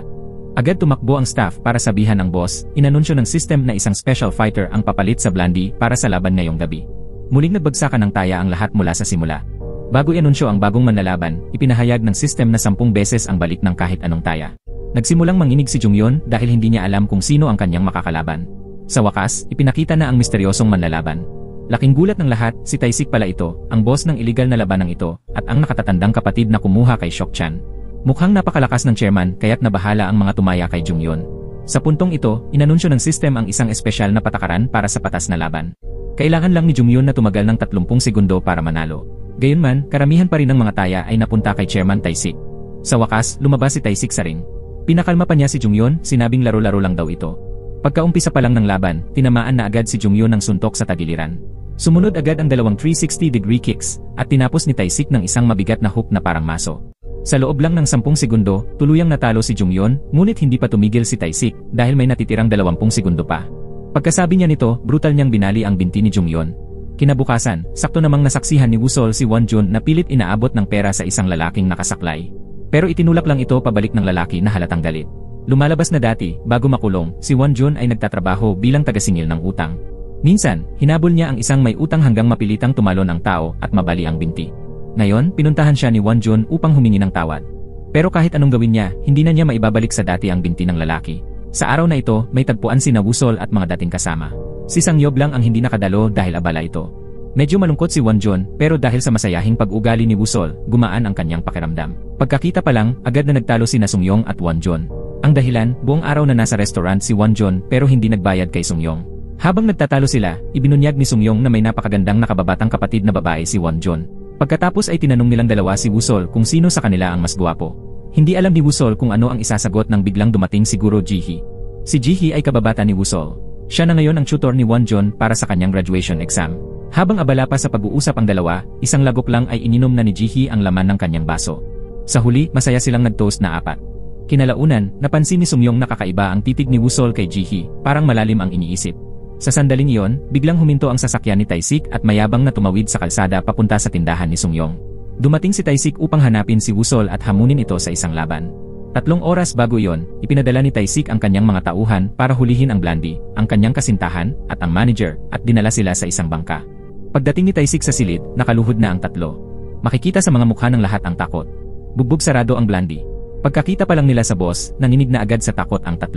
Agad tumakbo ang staff para sabihan ng boss, inanunsyo ng system na isang special fighter ang papalit sa Blondie para sa laban ngayong gabi. Muling nagbagsakan ng taya ang lahat mula sa simula. Bago ianunsyo ang bagong manlalaban, ipinahayag ng system na 10 beses ang balik ng kahit anong taya. Nagsimulang manginig si Jung-yeon dahil hindi niya alam kung sino ang kanyang makakalaban. Sa wakas, ipinakita na ang misteryosong manlalaban. Laking gulat ng lahat, si Tae-sik pala ito, ang boss ng illegal na labanang ito, at ang nakatatandang kapatid na kumuha kay Shock-chan. Mukhang napakalakas ng chairman kaya't nabahala ang mga tumaya kay Jung-yeon. Sa puntong ito, inanunsyo ng system ang isang espesyal na patakaran para sa patas na laban. Kailangan lang ni Jung-yeon na tumagal ng 30 segundo para manalo. Gayunman, karamihan pa rin ng mga taya ay napunta kay Chairman Tae-sik. Sa wakas, lumabas si Tae-sik sa ring. Pinakalma pa niya si Jung-yeon, sinabing laro-laro lang daw ito. Pagkaumpisa pa lang ng laban, tinamaan na agad si Jung-yeon ng suntok sa tagiliran. Sumunod agad ang dalawang 360-degree kicks, at tinapos ni Tae-sik ng isang mabigat na hook na parang maso. Sa loob lang ng 10 segundo, tuluyang natalo si Jung-yeon, ngunit hindi pa tumigil si Tae-sik dahil may natitirang 20 segundo pa. Pagkasabi niya nito, brutal niyang binali ang binti ni Jung-yeon. Kinabukasan, sakto namang nasaksihan ni Wusol si Won-jun na pilit inaabot ng pera sa isang lalaking nakasaklay. Pero itinulak lang ito pabalik ng lalaki na halatang galit. Lumalabas na dati, bago makulong, si Won-jun ay nagtatrabaho bilang tagasingil ng utang. Minsan, hinabol niya ang isang may utang hanggang mapilitang tumalon ang tao at mabali ang binti. Ngayon, pinuntahan siya ni Won-jun upang humingi ng tawad. Pero kahit anong gawin niya, hindi na niya maibabalik sa dati ang binti ng lalaki. Sa araw na ito, may tagpuan sina Wusol at mga dating kasama. Si Sang-yob lang ang hindi nakadalo dahil abala ito. Medyo malungkot si Won-jun, pero dahil sa masayahing pag-ugali ni Wusol, gumaan ang kanyang pakiramdam. Pagkakita pa lang, agad na nagtalo sina Sung-yong at Won-jun. Ang dahilan, buong araw na nasa restaurant si Won-jun pero hindi nagbayad kay Sung-yong. Habang nagtatalo sila, ibinunyag ni Sung-yong na may napakagandang nakababatang kapatid na babae si Won-jun. Pagkatapos ay tinanong nilang dalawa si Wusol kung sino sa kanila ang mas gwapo. Hindi alam ni Wusol kung ano ang isasagot nang biglang dumating si Guro Ji-hee. Si Ji-hee ay kababata ni Wusol. Siya na ngayon ang tutor ni Won-jun para sa kanyang graduation exam. Habang abala pa sa pag-uusap ang dalawa, isang lagok lang ay ininom na ni Ji-hee ang laman ng kanyang baso. Sa huli, masaya silang nag-toast na 4. Kinalaunan, napansin ni Sung-yong na kakaiba ang titig ni Wusol kay Ji-hee, parang malalim ang iniisip. Sa sandaling iyon, biglang huminto ang sasakyan ni Tae-sik at mayabang na tumawid sa kalsada papunta sa tindahan ni Sung-yong. Dumating si Tae-sik upang hanapin si Wusol at hamunin ito sa isang laban. 3 oras bago iyon, ipinadala ni Tae-sik ang kanyang mga tauhan para hulihin ang Blondie, ang kanyang kasintahan, at ang manager, at dinala sila sa isang bangka. Pagdating ni Tae-sik sa silid, nakaluhod na ang 3. Makikita sa mga mukha ng lahat ang takot. Bugbog sarado ang Blondie. Pagkakita pa lang nila sa boss, nanginig na agad sa takot ang 3.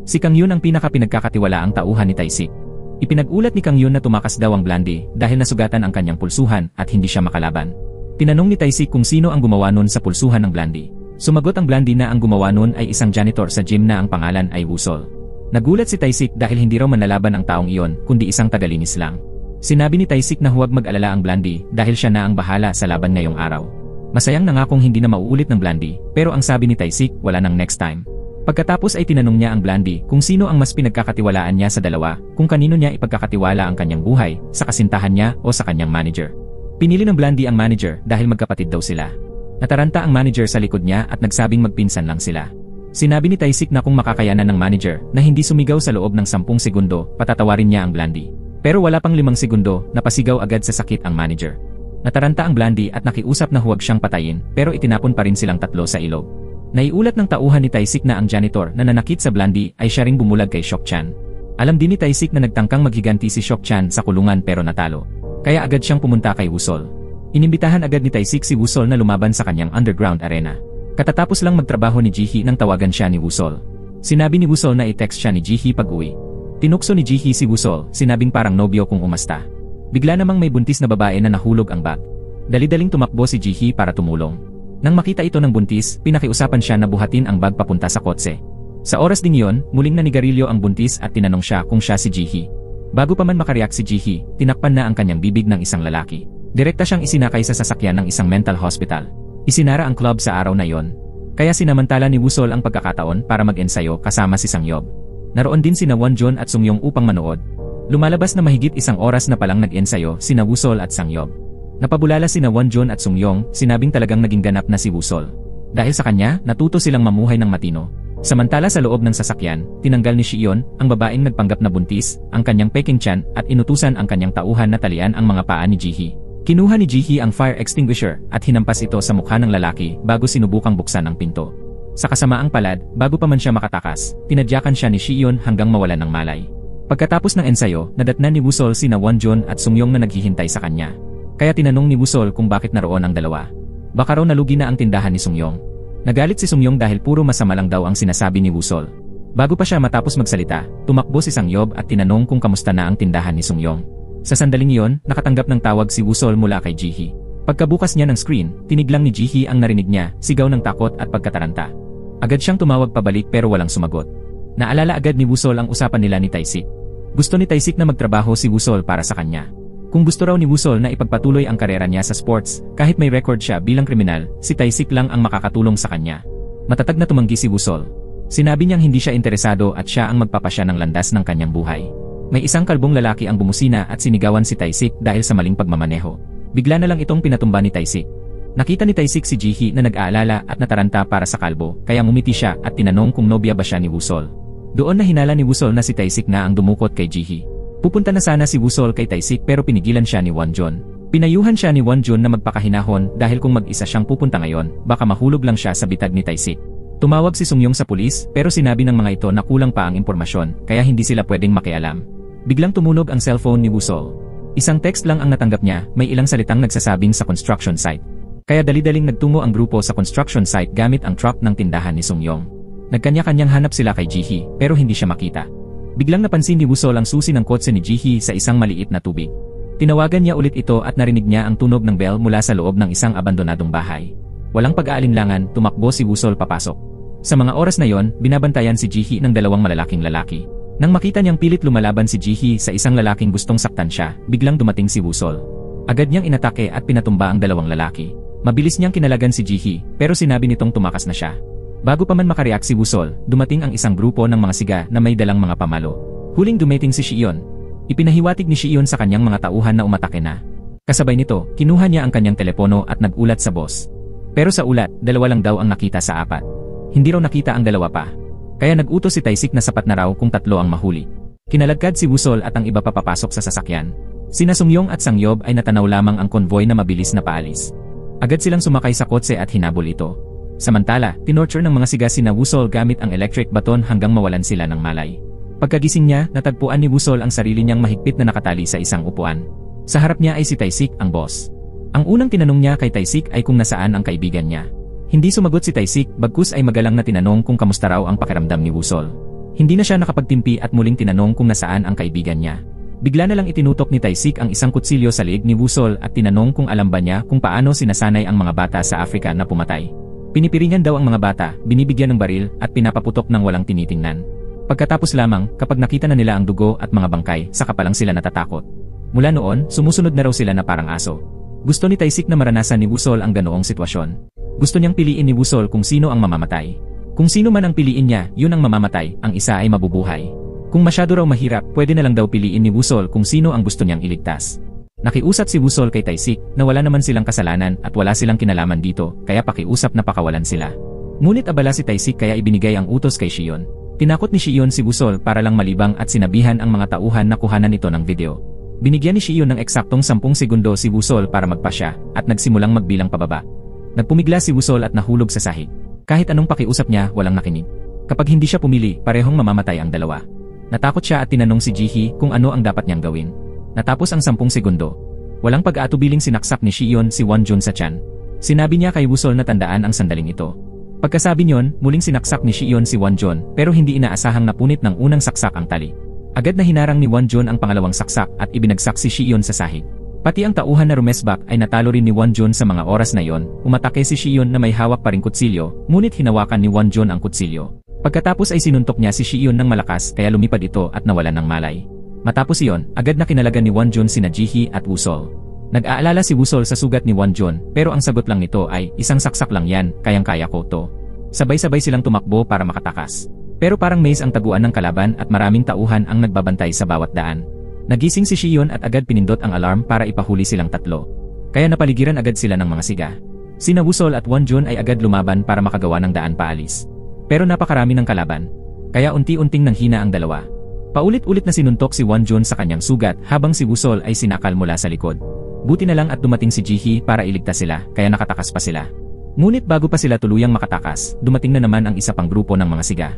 Si Kang Yun ang pinaka-pinagkakatiwalaang tauhan ni Tae-sik. Ipinag-ulat ni Kang Yun na tumakas daw ang Blandy dahil nasugatan ang kanyang pulsuhan at hindi siya makalaban. Tinanong ni Taisik kung sino ang gumawa nun sa pulsuhan ng Blandy. Sumagot ang Blandy na ang gumawa nun ay isang janitor sa gym na ang pangalan ay Wusol. Nagulat si Taisik dahil hindi raw manlalaban ang taong iyon kundi isang tagalinis lang. Sinabi ni Taisik na huwag mag-alala ang Blandy dahil siya na ang bahala sa laban ngayong araw. Masayang nangakong hindi na mauulit ng Blandy, pero ang sabi ni Taisik wala nang next time. Pagkatapos ay tinanong niya ang Blandy kung sino ang mas pinagkakatiwalaan niya sa dalawa, kung kanino niya ipagkakatiwala ang kanyang buhay, sa kasintahan niya o sa kanyang manager. Pinili ng Blandy ang manager dahil magkapatid daw sila. Nataranta ang manager sa likod niya at nagsabing magpinsan lang sila. Sinabi ni Taisik na kung makakayanan ng manager na hindi sumigaw sa loob ng 10 segundo, patatawarin niya ang Blandy. Pero wala pang 5 segundo, napasigaw agad sa sakit ang manager. Nataranta ang Blandy at nakiusap na huwag siyang patayin, pero itinapon pa rin silang tatlo sa ilog. Naiulat ng tauhan ni Taisik na ang janitor na nanakit sa Blandy ay siya ring bumulag kay Shock Chan. Alam din ni Taisik na nagtangkang maghiganti si Shock Chan sa kulungan pero natalo. Kaya agad siyang pumunta kay Wusol. Inimbitahan agad ni Taisik si Wusol na lumaban sa kanyang underground arena. Katatapos lang magtrabaho ni Jihi nang tawagan siya ni Wusol. Sinabi ni Wusol na i-text siya ni Jihi pag-uwi. Tinukso ni Jihi si Wusol, sinabing parang nobyo kung umasta. Bigla namang may buntis na babae na nahulog ang bag. Dali-daling tumakbo si Jihi para tumulong. Nang makita ito ng buntis, pinakiusapan siya na buhatin ang bag papunta sa kotse. Sa oras ding yon, muling nanigarilyo ang buntis at tinanong siya kung siya si Jihi. Bago pa man makareact si Jihi, tinakpan na ang kanyang bibig ng isang lalaki. Direkta siyang isinakay sa sasakyan ng isang mental hospital. Isinara ang club sa araw na yon. Kaya sinamantala ni Wusol ang pagkakataon para mag-ensayo kasama si Sangyob. Naroon din sina Wonjun at Sungyong upang manood. Lumalabas na mahigit 1 oras na palang nag-ensayo sina Wusol at Sangyob. Napabulala sina Wonjun at Sungyong, sinabing talagang naging ganap na si Wusol. Dahil sa kanya, natuto silang mamuhay ng matino. Samantala sa loob ng sasakyan, tinanggal ni Shion, ang babaeng nagpanggap na buntis, ang kanyang peking tiyan at inutusan ang kanyang tauhan na talian ang mga paa ni Jihi. Kinuha ni Jihi ang fire extinguisher at hinampas ito sa mukha ng lalaki bago sinubukang buksan ang pinto. Sa kasamaang palad, bago pa man siya makatakas, tinadyakan siya ni Shion hanggang mawalan ng malay. Pagkatapos ng ensayo, nadatnan ni Wusol sina Wonjun at Sungyong na naghihintay sa kanya. Kaya tinanong ni Wusol kung bakit naroon ang dalawa. Baka raw nalugi na ang tindahan ni Sungyong. Nagalit si Sungyong dahil puro masama lang daw ang sinasabi ni Wusol. Bago pa siya matapos magsalita, tumakbo si Sangyob at tinanong kung kamusta na ang tindahan ni Sungyong. Sa sandaling iyon, nakatanggap ng tawag si Wusol mula kay Jihi. Pagkabukas niya ng screen, tiniglang ni Jihi ang narinig niya, sigaw ng takot at pagkataranta. Agad siyang tumawag pabalik pero walang sumagot. Naalala agad ni Wusol ang usapan nila ni Taisik. Gusto ni Taisik na magtrabaho si Wusol para sa kanya. Kung gusto raw ni Wusol na ipagpatuloy ang karera niya sa sports, kahit may record siya bilang kriminal, si Taisik lang ang makakatulong sa kanya. Matatag na tumanggi si Wusol. Sinabi niyang hindi siya interesado at siya ang magpapasya ng landas ng kanyang buhay. May isang kalbong lalaki ang bumusina at sinigawan si Taisik dahil sa maling pagmamaneho. Bigla na lang itong pinatumba ni Taisik. Nakita ni Taisik si Jihi na nag-aalala at nataranta para sa kalbo, kaya ngumiti siya at tinanong kung nobya ba siya ni Wusol. Doon na hinala ni Wusol na si Taisik na ang dumukot kay Jihi. Pupunta na sana si Wusol kay Taisik pero pinigilan siya ni Wonjun. Pinayuhan siya ni Wonjun na magpakahinahon dahil kung mag-isa siyang pupunta ngayon, baka mahulog lang siya sa bitag ni Taisik. Tumawag si Sungyong sa pulis pero sinabi ng mga ito na kulang pa ang impormasyon kaya hindi sila pwedeng makialam. Biglang tumunog ang cellphone ni Wusol. Isang text lang ang natanggap niya, may ilang salitang nagsasabing sa construction site. Kaya dali-daling nagtungo ang grupo sa construction site gamit ang truck ng tindahan ni Sungyong. Nagkanya-kanyang hanap sila kay Jihi pero hindi siya makita. Biglang napansin ni Wusol ang susi ng kotse ni Jihi sa isang maliit na tubig. Tinawagan niya ulit ito at narinig niya ang tunog ng bell mula sa loob ng isang abandonadong bahay. Walang pag-aalinlangan, tumakbo si Wusol papasok. Sa mga oras na yon, binabantayan si Jihi ng dalawang malalaking lalaki. Nang makita niyang pilit lumalaban si Jihi sa isang lalaking gustong saktan siya, biglang dumating si Wusol. Agad niyang inatake at pinatumba ang dalawang lalaki. Mabilis niyang kinalagan si Jihi pero sinabi nitong tumakas na siya. Bago pa man makareact si Wusol, dumating ang isang grupo ng mga siga na may dalang mga pamalo. Huling dumating si Shion. Ipinahiwatig ni Shion sa kanyang mga tauhan na umatake na. Kasabay nito, kinuha niya ang kanyang telepono at nagulat sa boss. Pero sa ulat, 2 lang daw ang nakita sa 4. Hindi raw nakita ang 2 pa. Kaya nag-utos si Taisik na sapat na raw kung 3 ang mahuli. Kinaladkad si Wusol at ang iba pa papasok sa sasakyan. Sina Sungyong at Sangyob ay natanaw lamang ang konvoy na mabilis na paalis. Agad silang sumakay sa kotse at hinabol ito. Samantala, tinorture ng mga siga sina Wusol gamit ang electric baton hanggang mawalan sila ng malay. Pagkagising niya, natagpuan ni Wusol ang sarili niyang mahigpit na nakatali sa isang upuan. Sa harap niya ay si Taisik, ang boss. Ang unang tinanong niya kay Taisik ay kung nasaan ang kaibigan niya. Hindi sumagot si Taisik, bagkus ay magalang na tinanong kung kamusta raw ang pakiramdam ni Wusol. Hindi na siya nakapagtimpi at muling tinanong kung nasaan ang kaibigan niya. Bigla na lang itinutok ni Taisik ang isang kutsilyo sa liig ni Wusol at tinanong kung alam ba niya kung paano sinasanay ang mga bata sa Afrika na pumatay. Pinipiringan daw ang mga bata, binibigyan ng baril at pinapaputok ng walang tinitingnan. Pagkatapos lamang, kapag nakita na nila ang dugo at mga bangkay, saka pa lang sila natatakot. Mula noon, sumusunod na raw sila na parang aso. Gusto ni Taisik na maranasan ni Wusol ang ganoong sitwasyon. Gusto niyang piliin ni Wusol kung sino ang mamamatay. Kung sino man ang piliin niya, yun ang mamamatay, ang isa ay mabubuhay. Kung masyado raw mahirap, pwede na lang daw piliin ni Wusol kung sino ang gusto niyang iligtas. Nakiusap si Wusol kay Taisik na wala naman silang kasalanan at wala silang kinalaman dito, kaya pakiusap na pakawalan sila. Ngunit abala si Taisik kaya ibinigay ang utos kay Shion. Tinakot ni Shion si Wusol para lang malibang at sinabihan ang mga tauhan na kuhanan ito ng video. Binigyan ni Shion ng eksaktong 10 segundo si Wusol para magpasya at nagsimulang magbilang pababa. Nagpumigla si Wusol at nahulog sa sahig. Kahit anong pakiusap niya, walang nakinig. Kapag hindi siya pumili, parehong mamamatay ang dalawa. Natakot siya at tinanong si Jihi kung ano ang dapat niyang gawin. Natapos ang 10 segundo. Walang pag-aatubiling sinaksak ni Shion si Wonjun sa tiyan. Sinabi niya kay Wusol na tandaan ang sandaling ito. Pagkasabi niyon, muling sinaksak ni Shion si Wonjun pero hindi inaasahang napunit ng unang saksak ang tali. Agad na hinarang ni Wonjun ang pangalawang saksak at ibinagsak si Shion sa sahig. Pati ang tauhan na rumesbak ay natalo rin ni Wonjun sa mga oras na iyon. Umatake si Shion na may hawak pa ring kutsilyo, ngunit hinawakan ni Wonjun ang kutsilyo. Pagkatapos ay sinuntok niya si Shion ng malakas kaya lumipad ito at nawalan ng malay. Matapos iyon, agad na kinalagan ni Wonjun sina Jihi at Wusol. Nag-aalala si Wusol sa sugat ni Wonjun pero ang sagot lang nito ay, isang saksak lang yan, kayang-kaya ko to. Sabay-sabay silang tumakbo para makatakas. Pero parang maze ang taguan ng kalaban at maraming tauhan ang nagbabantay sa bawat daan. Nagising si Shion at agad pinindot ang alarm para ipahuli silang tatlo. Kaya napaligiran agad sila ng mga siga. Sina Wusol at Wonjun ay agad lumaban para makagawa ng daan paalis. Pero napakarami ng kalaban, kaya unti-unting nanghina ang dalawa. Paulit-ulit na sinuntok si Wonjun sa kanyang sugat habang si Wusol ay sinakal mula sa likod. Buti na lang at dumating si Jihi para iligtas sila, kaya nakatakas pa sila. Ngunit bago pa sila tuluyang makatakas, dumating na naman ang isa pang grupo ng mga siga.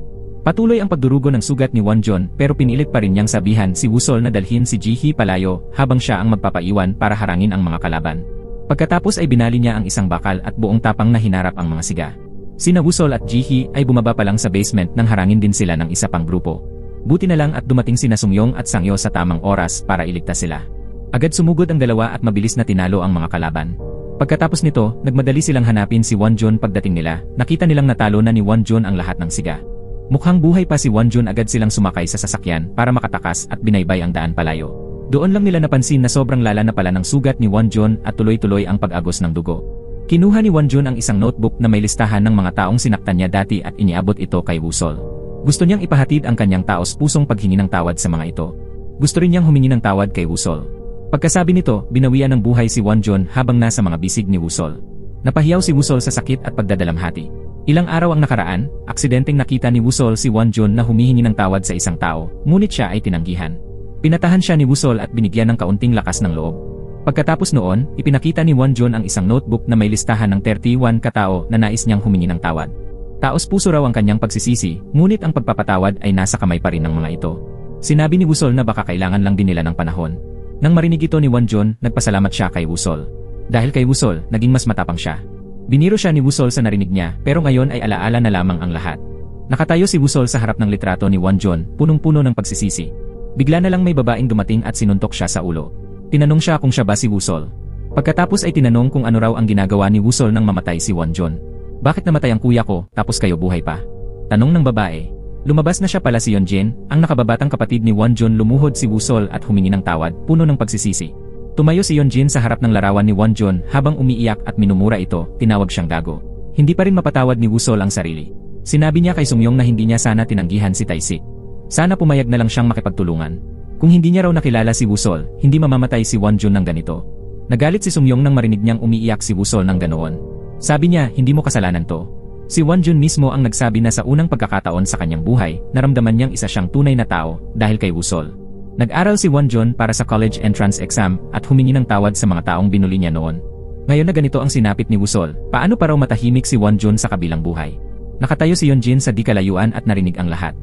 Patuloy ang pagdurugo ng sugat ni Wonjun pero pinilit pa rin niyang sabihan si Wusol na dalhin si Jihi palayo habang siya ang magpapaiwan para harangin ang mga kalaban. Pagkatapos ay binali niya ang isang bakal at buong tapang na hinarap ang mga siga. Sina Wusol at Jihi ay bumaba pa lang sa basement nang harangin din sila ng isa pang grupo. Buti na lang at dumating sina Sungyong at Sangyo sa tamang oras para iligtas sila. Agad sumugod ang dalawa at mabilis na tinalo ang mga kalaban. Pagkatapos nito, nagmadali silang hanapin si Wonjun pagdating nila, nakita nilang natalo na ni Wonjun ang lahat ng siga. Mukhang buhay pa si Wonjun agad silang sumakay sa sasakyan para makatakas at binaybay ang daan palayo. Doon lang nila napansin na sobrang lala na pala ng sugat ni Wonjun at tuloy-tuloy ang pag-agos ng dugo. Kinuha ni Wonjun ang isang notebook na may listahan ng mga taong sinaktan niya dati at iniabot ito kay Wusol. Gusto niyang ipahatid ang kanyang taos-pusong paghingi ng tawad sa mga ito. Gusto rin niyang humingi ng tawad kay Wusol. Pagkasabi nito, binawian ng buhay si Wonjun habang nasa mga bisig ni Wusol. Napahiyaw si Wusol sa sakit at pagdadalamhati. Ilang araw ang nakaraan, aksidenteng nakita ni Wusol si Wonjun na humihingi ng tawad sa isang tao, ngunit siya ay tinanggihan. Pinatahan siya ni Wusol at binigyan ng kaunting lakas ng loob. Pagkatapos noon, ipinakita ni Wonjun ang isang notebook na may listahan ng 31 katao na nais niyang humingi ng tawad. Taos-puso raw ang kanyang pagsisisi, ngunit ang pagpapatawad ay nasa kamay pa rin ng mga ito. Sinabi ni Wusol na baka kailangan lang din nila ng panahon. Nang marinig ito ni Wonjun, nagpasalamat siya kay Wusol. Dahil kay Wusol, naging mas matapang siya. Biniro siya ni Wusol sa narinig niya, pero ngayon ay alaala na lamang ang lahat. Nakatayo si Wusol sa harap ng litrato ni Wonjun, punong-puno ng pagsisisi. Bigla na lang may babaeng dumating at sinuntok siya sa ulo. Tinanong siya kung siya ba si Wusol. Pagkatapos ay tinanong kung ano raw ang ginagawa ni Wusol nang mamatay si Wonjun. Bakit namatay ang kuya ko, tapos kayo buhay pa? Tanong ng babae. Lumabas na siya pala si Yeonjin, ang nakababatang kapatid ni Wonjun. Lumuhod si Wusol at humingi ng tawad, puno ng pagsisisi. Tumayo si Yeonjin sa harap ng larawan ni Wonjun habang umiiyak at minumura ito, tinawag siyang gago. Hindi pa rin mapatawad ni Wusol ang sarili. Sinabi niya kay Sungyong na hindi niya sana tinanggihan si Taisik. Sana pumayag na lang siyang makipagtulungan. Kung hindi niya raw nakilala si Wusol, hindi mamamatay si Wonjun ng ganito. Nagalit si Sungyong nang marinig niyang umiiyak si Wusol ng ganoon. Sabi niya, hindi mo kasalanan to. Si Wonjun mismo ang nagsabi na sa unang pagkakataon sa kanyang buhay, naramdaman niyang isa siyang tunay na tao dahil kay Wusol. Nag-aral si Wonjun para sa college entrance exam at humingi ng tawad sa mga taong binuli niya noon. Ngayon na ganito ang sinapit ni Wusol, paano pa raw matahimik si Wonjun sa kabilang buhay? Nakatayo si Yeonjin sa di kalayuan at narinig ang lahat.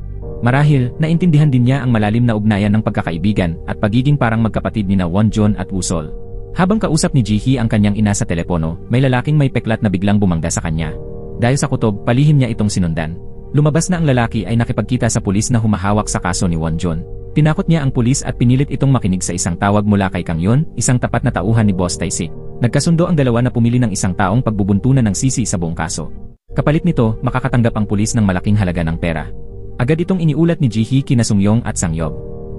Marahil, naintindihan din niya ang malalim na ugnayan ng pagkakaibigan at pagiging parang magkapatid ni Wonjun at Wusol. Habang kausap ni Jihi ang kanyang ina sa telepono, may lalaking may peklat na biglang bumangga sa kanya. Dahil sa kutob, palihim niya itong sinundan. Lumabas na ang lalaki ay nakipagkita sa pulis na humahawak sa kaso ni Wonjun. Tinakot niya ang pulis at pinilit itong makinig sa isang tawag mula kay Kang Yun, isang tapat na tauhan ni Boss Taisik. Nagkasundo ang dalawa na pumili ng isang taong pagbubuntunan ng sisi sa buong kaso. Kapalit nito, makakatanggap ang pulis ng malaking halaga ng pera. Agad itong iniulat ni Ji-hee kina Sung-yong at Sang-yob.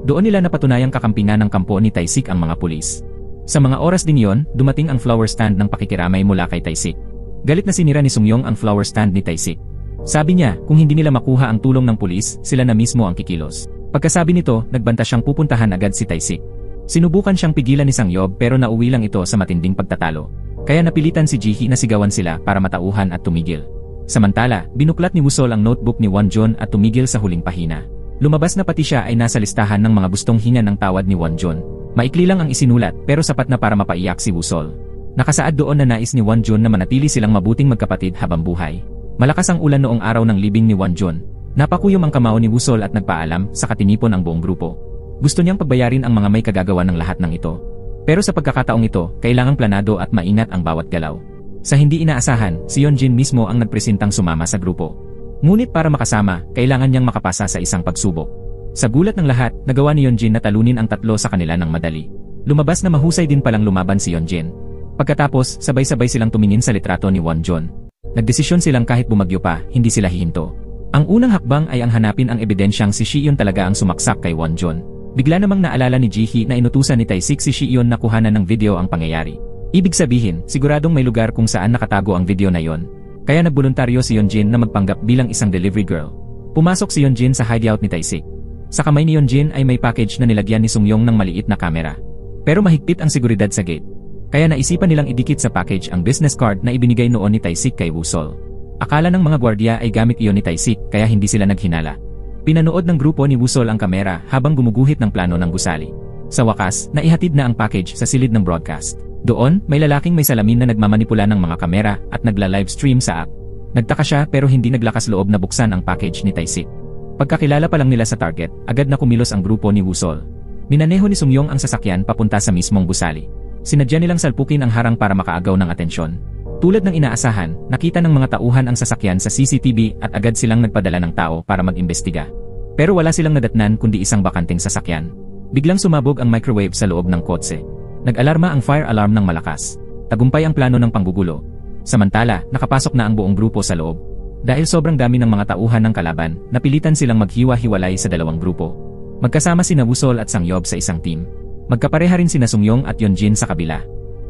Doon nila napatunayang kakampingan ng kampo ni Taisik ang mga pulis. Sa mga oras din yon, dumating ang flower stand ng pakikiramay mula kay Taisik. Galit na sinira ni Sung-yong ang flower stand ni Taisik. Sabi niya, kung hindi nila makuha ang tulong ng pulis, sila na mismo ang kikilos. Pagkasabi nito, nagbanta siyang pupuntahan agad si Taisik. Sinubukan siyang pigilan ni Sang-yob pero nauwi lang ito sa matinding pagtatalo. Kaya napilitan si Ji-hee na sigawan sila para matauhan at tumigil. Samantala, binuklat ni Woo-sol ang notebook ni Won-jun at tumigil sa huling pahina. Lumabas na pati siya ay nasa listahan ng mga gustong hingan ng tawad ni Won-jun. Maikli lang ang isinulat pero sapat na para mapaiyak si Woo-sol. Nakasaad doon na nais ni Won-jun na manatili silang mabuting magkapatid habang buhay. Malakas ang ulan noong araw ng libing ni Won-jun. Napakuyom ang kamao ni Woo-sol at nagpaalam sa katinipon ang buong grupo. Gusto niyang pagbayarin ang mga may kagagawa ng lahat ng ito. Pero sa pagkakataong ito, kailangang planado at maingat ang bawat galaw. Sa hindi inaasahan, si Yeonjin mismo ang nagpresentang sumama sa grupo. Ngunit para makasama, kailangan niyang makapasa sa isang pagsubok. Sa gulat ng lahat, nagawa ni Yeonjin na talunin ang tatlo sa kanila ng madali. Lumabas na mahusay din palang lumaban si Yeonjin. Pagkatapos, sabay-sabay silang tumingin sa litrato ni Won-jun. Nagdesisyon silang kahit bumagyo pa, hindi sila hihinto. Ang unang hakbang ay ang hanapin ang ebidensyang si Shi-yeon talaga ang sumaksak kay Won-jun. Bigla namang naalala ni Ji-hee na inutusan ni Taisik si Shi-yeon na kuhanan ng video ang pangyayari. Ibig sabihin, siguradong may lugar kung saan nakatago ang video na yon. Kaya nagboluntaryo si Yeonjin na magpanggap bilang isang delivery girl. Pumasok si Yeonjin sa hideout ni Taisik. Sa kamay ni Yeonjin ay may package na nilagyan ni Sung-yong ng maliit na kamera. Pero mahigpit ang seguridad sa gate. Kaya naisipan nilang idikit sa package ang business card na ibinigay noon ni Taisik kay Woo-sol. Akala ng mga gwardiya ay gamit iyon ni Taisik kaya hindi sila naghinala. Pinanood ng grupo ni Woo-sol ang kamera habang gumuguhit ng plano ng gusali. Sa wakas, naihatid na ang package sa silid ng broadcast. Doon, may lalaking may salamin na nagmamanipula ng mga kamera at nagla-livestream sa app. Nagtaka siya pero hindi naglakas loob na buksan ang package ni Taisik. Pagkakilala pa lang nila sa target, agad na kumilos ang grupo ni Woo-sol. Minaneho ni Sung-yong ang sasakyan papunta sa mismong gusali. Sinadya nilang salpukin ang harang para makaagaw ng atensyon. Tulad ng inaasahan, nakita ng mga tauhan ang sasakyan sa CCTV at agad silang nagpadala ng tao para mag-imbestiga. Pero wala silang nadatnan kundi isang bakanting sasakyan. Biglang sumabog ang microwave sa loob ng kotse. Nag-alarma ang fire alarm ng malakas. Tagumpay ang plano ng panggugulo. Samantala, nakapasok na ang buong grupo sa loob. Dahil sobrang dami ng mga tauhan ng kalaban, napilitan silang maghiwa-hiwalay sa dalawang grupo. Magkasama sina Woo-sol at Sang-yob sa isang team. Magkapareha rin sina Sung-yong at Yeonjin sa kabila.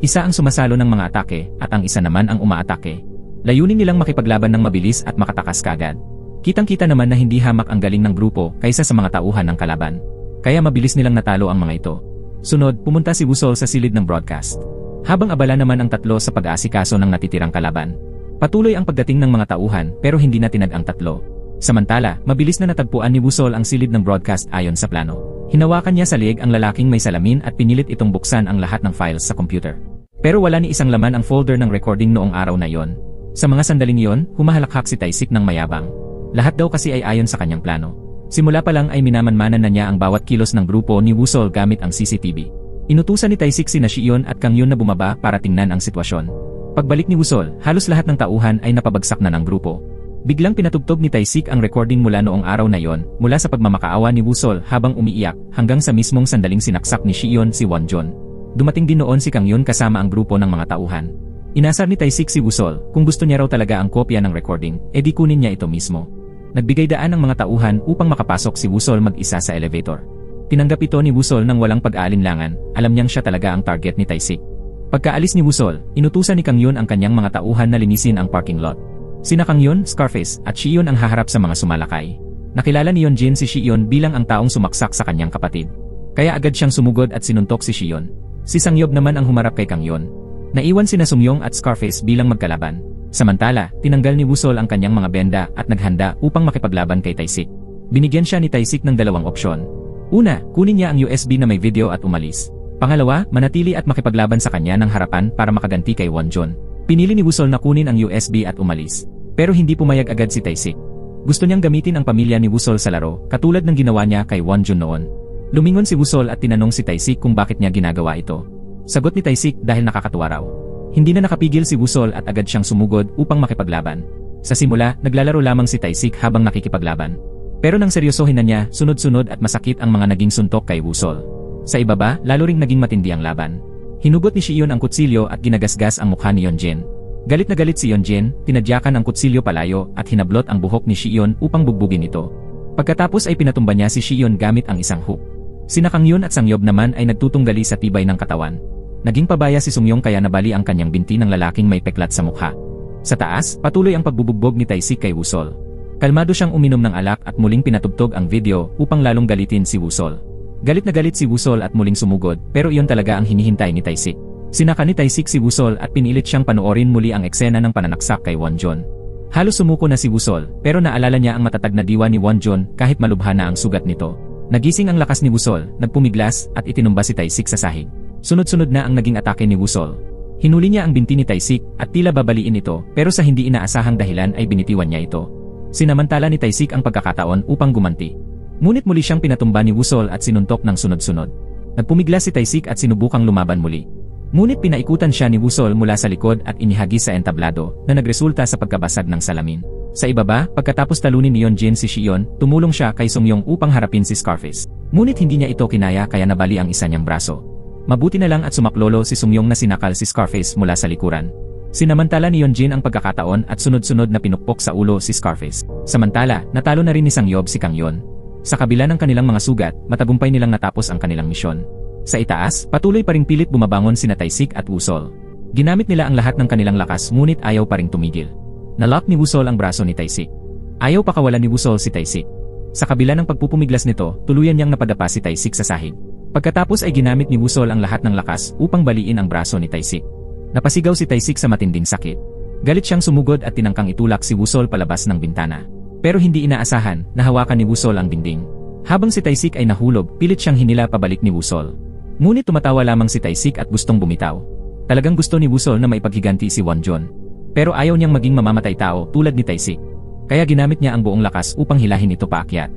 Isa ang sumasalo ng mga atake at ang isa naman ang umaatake. Layunin nilang makipaglaban ng mabilis at makatakas kaagad. Kitang-kita naman na hindi hamak ang galing ng grupo kaysa sa mga tauhan ng kalaban. Kaya mabilis nilang natalo ang mga ito. Sunod, pumunta si Woo-sol sa silid ng broadcast. Habang abala naman ang tatlo sa pag-aasikaso ng natitirang kalaban. Patuloy ang pagdating ng mga tauhan pero hindi na tinag ang tatlo. Samantala, mabilis na natagpuan ni Woo-sol ang silid ng broadcast ayon sa plano. Hinawakan niya sa leeg ang lalaking may salamin at pinilit itong buksan ang lahat ng files sa computer. Pero wala ni isang laman ang folder ng recording noong araw na yon. Sa mga sandaling yon, humahalakhak si Taisik ng mayabang. Lahat daw kasi ay ayon sa kanyang plano. Simula pa lang ay minamanmanan na niya ang bawat kilos ng grupo ni Woo-sol gamit ang CCTV. Inutusan ni Taisik sina Shi-yeon at Kang Yun na bumaba para tingnan ang sitwasyon. Pagbalik ni Woo-sol, halos lahat ng tauhan ay napabagsak na ng grupo. Biglang pinatugtog ni Taisik ang recording mula noong araw na yon, mula sa pagmamakaawa ni Woo-sol habang umiiyak hanggang sa mismong sandaling sinaksak ni Shi-yeon si Won-jun. Dumating din noon si Kang Yun kasama ang grupo ng mga tauhan. Inasar ni Taisik si Woo-sol, kung gusto niya raw talaga ang kopya ng recording, edi kunin niya ito mismo. Nagbigay daan ng mga tauhan upang makapasok si Woo-sol mag-isa sa elevator. Tinanggap ito ni Woo-sol nang walang pag-aalinlangan, alam niyang siya talaga ang target ni Taisik. Pagkaalis ni Woo-sol, inutusan ni Kang Yun ang kanyang mga tauhan na linisin ang parking lot. Sina Kang Yun, Scarface, at Shi-yeon ang haharap sa mga sumalakay. Nakilala ni Yeonjin si Shi-yeon bilang ang taong sumaksak sa kanyang kapatid. Kaya agad siyang sumugod at sinuntok si Shi-yeon. Si Sang-yob naman ang humarap kay Kang Yun. Naiwan sina Sung-yong at Scarface bilang magkalaban. Samantala, tinanggal ni Woo-sol ang kanyang mga benda at naghanda upang makipaglaban kay Taisik. Binigyan siya ni Taisik ng dalawang opsyon. Una, kunin niya ang USB na may video at umalis. Pangalawa, manatili at makipaglaban sa kanya ng harapan para makaganti kay Won-jun. Pinili ni Woo-sol na kunin ang USB at umalis. Pero hindi pumayag agad si Taisik. Gusto niyang gamitin ang pamilya ni Woo-sol sa laro, katulad ng ginawa niya kay Won-jun noon. Lumingon si Woo-sol at tinanong si Taisik kung bakit niya ginagawa ito. Sagot ni Taisik dahil nakakatuwa raw. Hindi na nakapigil si Woo-sol at agad siyang sumugod upang makipaglaban. Sa simula, naglalaro lamang si Taisik habang nakikipaglaban. Pero nang seryosohin na niya, sunod-sunod at masakit ang mga naging suntok kay Wusol. Sa ibaba, lalo ring naging matindi ang laban. Hinugot ni Shion ang kutsilyo at ginagasgas ang mukha ni Yonjin. Galit na galit si Yonjin, tinadyakan ang kutsilyo palayo at hinablot ang buhok ni Shion upang bugbugin ito. Pagkatapos ay pinatumba niya si Shion gamit ang isang hook. Sina Kangyon at Sangyob naman ay nagtutunggali sa tibay ng katawan. Naging pabaya si Sungyong kaya nabali ang kanyang binti ng lalaking may peklat sa mukha. Sa taas, patuloy ang pagbubugbog ni Taisik kay Wusol. Kalmado siyang uminom ng alak at muling pinatugtog ang video upang lalong galitin si Wusol. Galit na galit si Wusol at muling sumugod, pero iyon talaga ang hinihintay ni Taisik. Sinaka ni Taisik si Wusol at pinilit siyang panoorin muli ang eksena ng pananaksak kay Wonjon. Halos sumuko na si Wusol, pero naalala niya ang matatag na diwa ni Wonjon kahit malubha na ang sugat nito. Nagising ang lakas ni Wusol, nagpumiglas at itinumba si Taisik sa sahig. Sunod-sunod na ang naging atake ni Wusol. Hinuli niya ang binti ni Taisik at tila babaliin ito, pero sa hindi inaasahang dahilan ay binitiwan niya ito. Sinamantala ni Taisik ang pagkakataon upang gumanti. Ngunit muli siyang pinatumba ni Wusol at sinuntok ng sunod-sunod. Nagpumiglas si Taisik at sinubukang lumaban muli. Ngunit pinaikutan siya ni Wusol mula sa likod at inihagis sa entablado na nagresulta sa pagkabasag ng salamin. Sa ibaba, pagkatapos talunin ni Yonjin si Shion, tumulong siya kay Sungyong upang harapin si Scarface. Ngunit hindi niya ito kinaya kaya nabali ang isa niyang braso. Mabuti na lang at sumaklolo si Sungyong na sinakal si Scarface mula sa likuran. Sinamantala ni Yonjin ang pagkakataon at sunod-sunod na pinukpok sa ulo si Scarface. Samantala, natalo na rin ni Sangyob si Kangyon. Sa kabila ng kanilang mga sugat, matagumpay nilang natapos ang kanilang misyon. Sa itaas, patuloy pa ring pilit bumabangon sina Taisik at Wusol. Ginamit nila ang lahat ng kanilang lakas ngunit ayaw pa ring tumigil. Nalock ni Wusol ang braso ni Taisik. Ayaw pakawalan ni Wusol si Taisik. Sa kabila ng pagpupumiglas nito, tuluyan niyang napadapa si Taisik sa sahig. Pagkatapos ay ginamit ni Wusol ang lahat ng lakas upang baliin ang braso ni Taisik. Napasigaw si Taisik sa matinding sakit. Galit siyang sumugod at tinangkang itulak si Wusol palabas ng bintana. Pero hindi inaasahan, nahawakan ni Wusol ang dingding. Habang si Taisik ay nahulog, pilit siyang hinila pabalik ni Wusol. Ngunit tumatawa lamang si Taisik at gustong bumitaw. Talagang gusto ni Wusol na maipaghiganti si Wonjon. Pero ayaw niyang maging mamamatay tao tulad ni Taisik. Kaya ginamit niya ang buong lakas upang hilahin ito paakyat.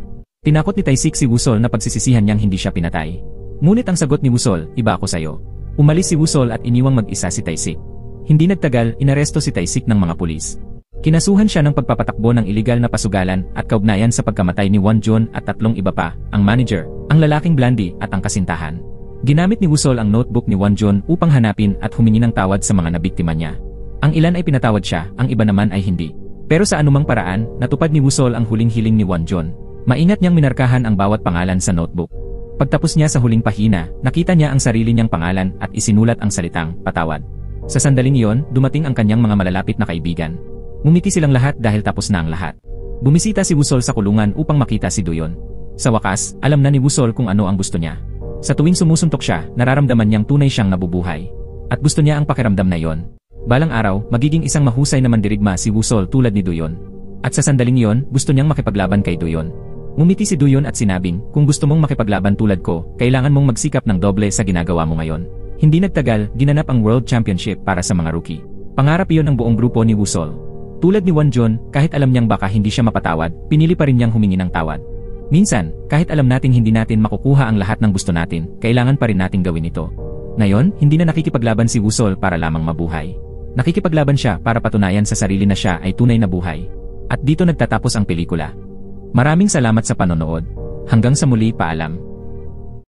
Tinakot ni Taisik si Wusol na pagsisisihan niyang hindi siya pinatay. Ngunit ang sagot ni Wusol, iba ako sayo. Umalis si Wusol at iniwang mag-isa si Taisik. Hindi nagtagal, inaresto si Taisik ng mga pulis. Kinasuhan siya ng pagpapatakbo ng iligal na pasugalan at kaugnayan sa pagkamatay ni Wonjon at 3 iba pa, ang manager, ang lalaking Blandy at ang kasintahan. Ginamit ni Wusol ang notebook ni Wonjon upang hanapin at humingi ng tawad sa mga nabiktima niya. Ang ilan ay pinatawad siya, ang iba naman ay hindi. Pero sa anumang paraan, natupad ni Wusol ang huling hiling ni Wonjon. Maingat niyang minarkahan ang bawat pangalan sa notebook. Pagtapos niya sa huling pahina, nakita niya ang sarili niyang pangalan at isinulat ang salitang, patawad. Sa sandaling iyon, dumating ang kanyang mga malalapit na kaibigan. Ngumiti silang lahat dahil tapos na ang lahat. Bumisita si Wusol sa kulungan upang makita si Doyon. Sa wakas, alam na ni Wusol kung ano ang gusto niya. Sa tuwing sumusuntok siya, nararamdaman niyang tunay siyang nabubuhay. At gusto niya ang pakiramdam na yon. Balang araw, magiging isang mahusay na mandirigma si Wusol tulad ni Doyon. At sa sandaling yon, gusto niyang makipaglaban kay Doyon. Ngumiti si Doyon at sinabing, kung gusto mong makipaglaban tulad ko, kailangan mong magsikap ng doble sa ginagawa mo ngayon. Hindi nagtagal, ginanap ang World Championship para sa mga rookie. Pangarap iyon ng buong grupo ni Wusol. Tulad ni Wonjon, kahit alam niyang baka hindi siya mapatawad, pinili pa rin niyang humingi ng tawad. Minsan, kahit alam nating hindi natin makukuha ang lahat ng gusto natin, kailangan pa rin nating gawin ito. Ngayon, hindi na nakikipaglaban si Wusol para lamang mabuhay. Nakikipaglaban siya para patunayan sa sarili na siya ay tunay na buhay. At dito nagtatapos ang pelikula. Maraming salamat sa panonood. Hanggang sa muli, paalam.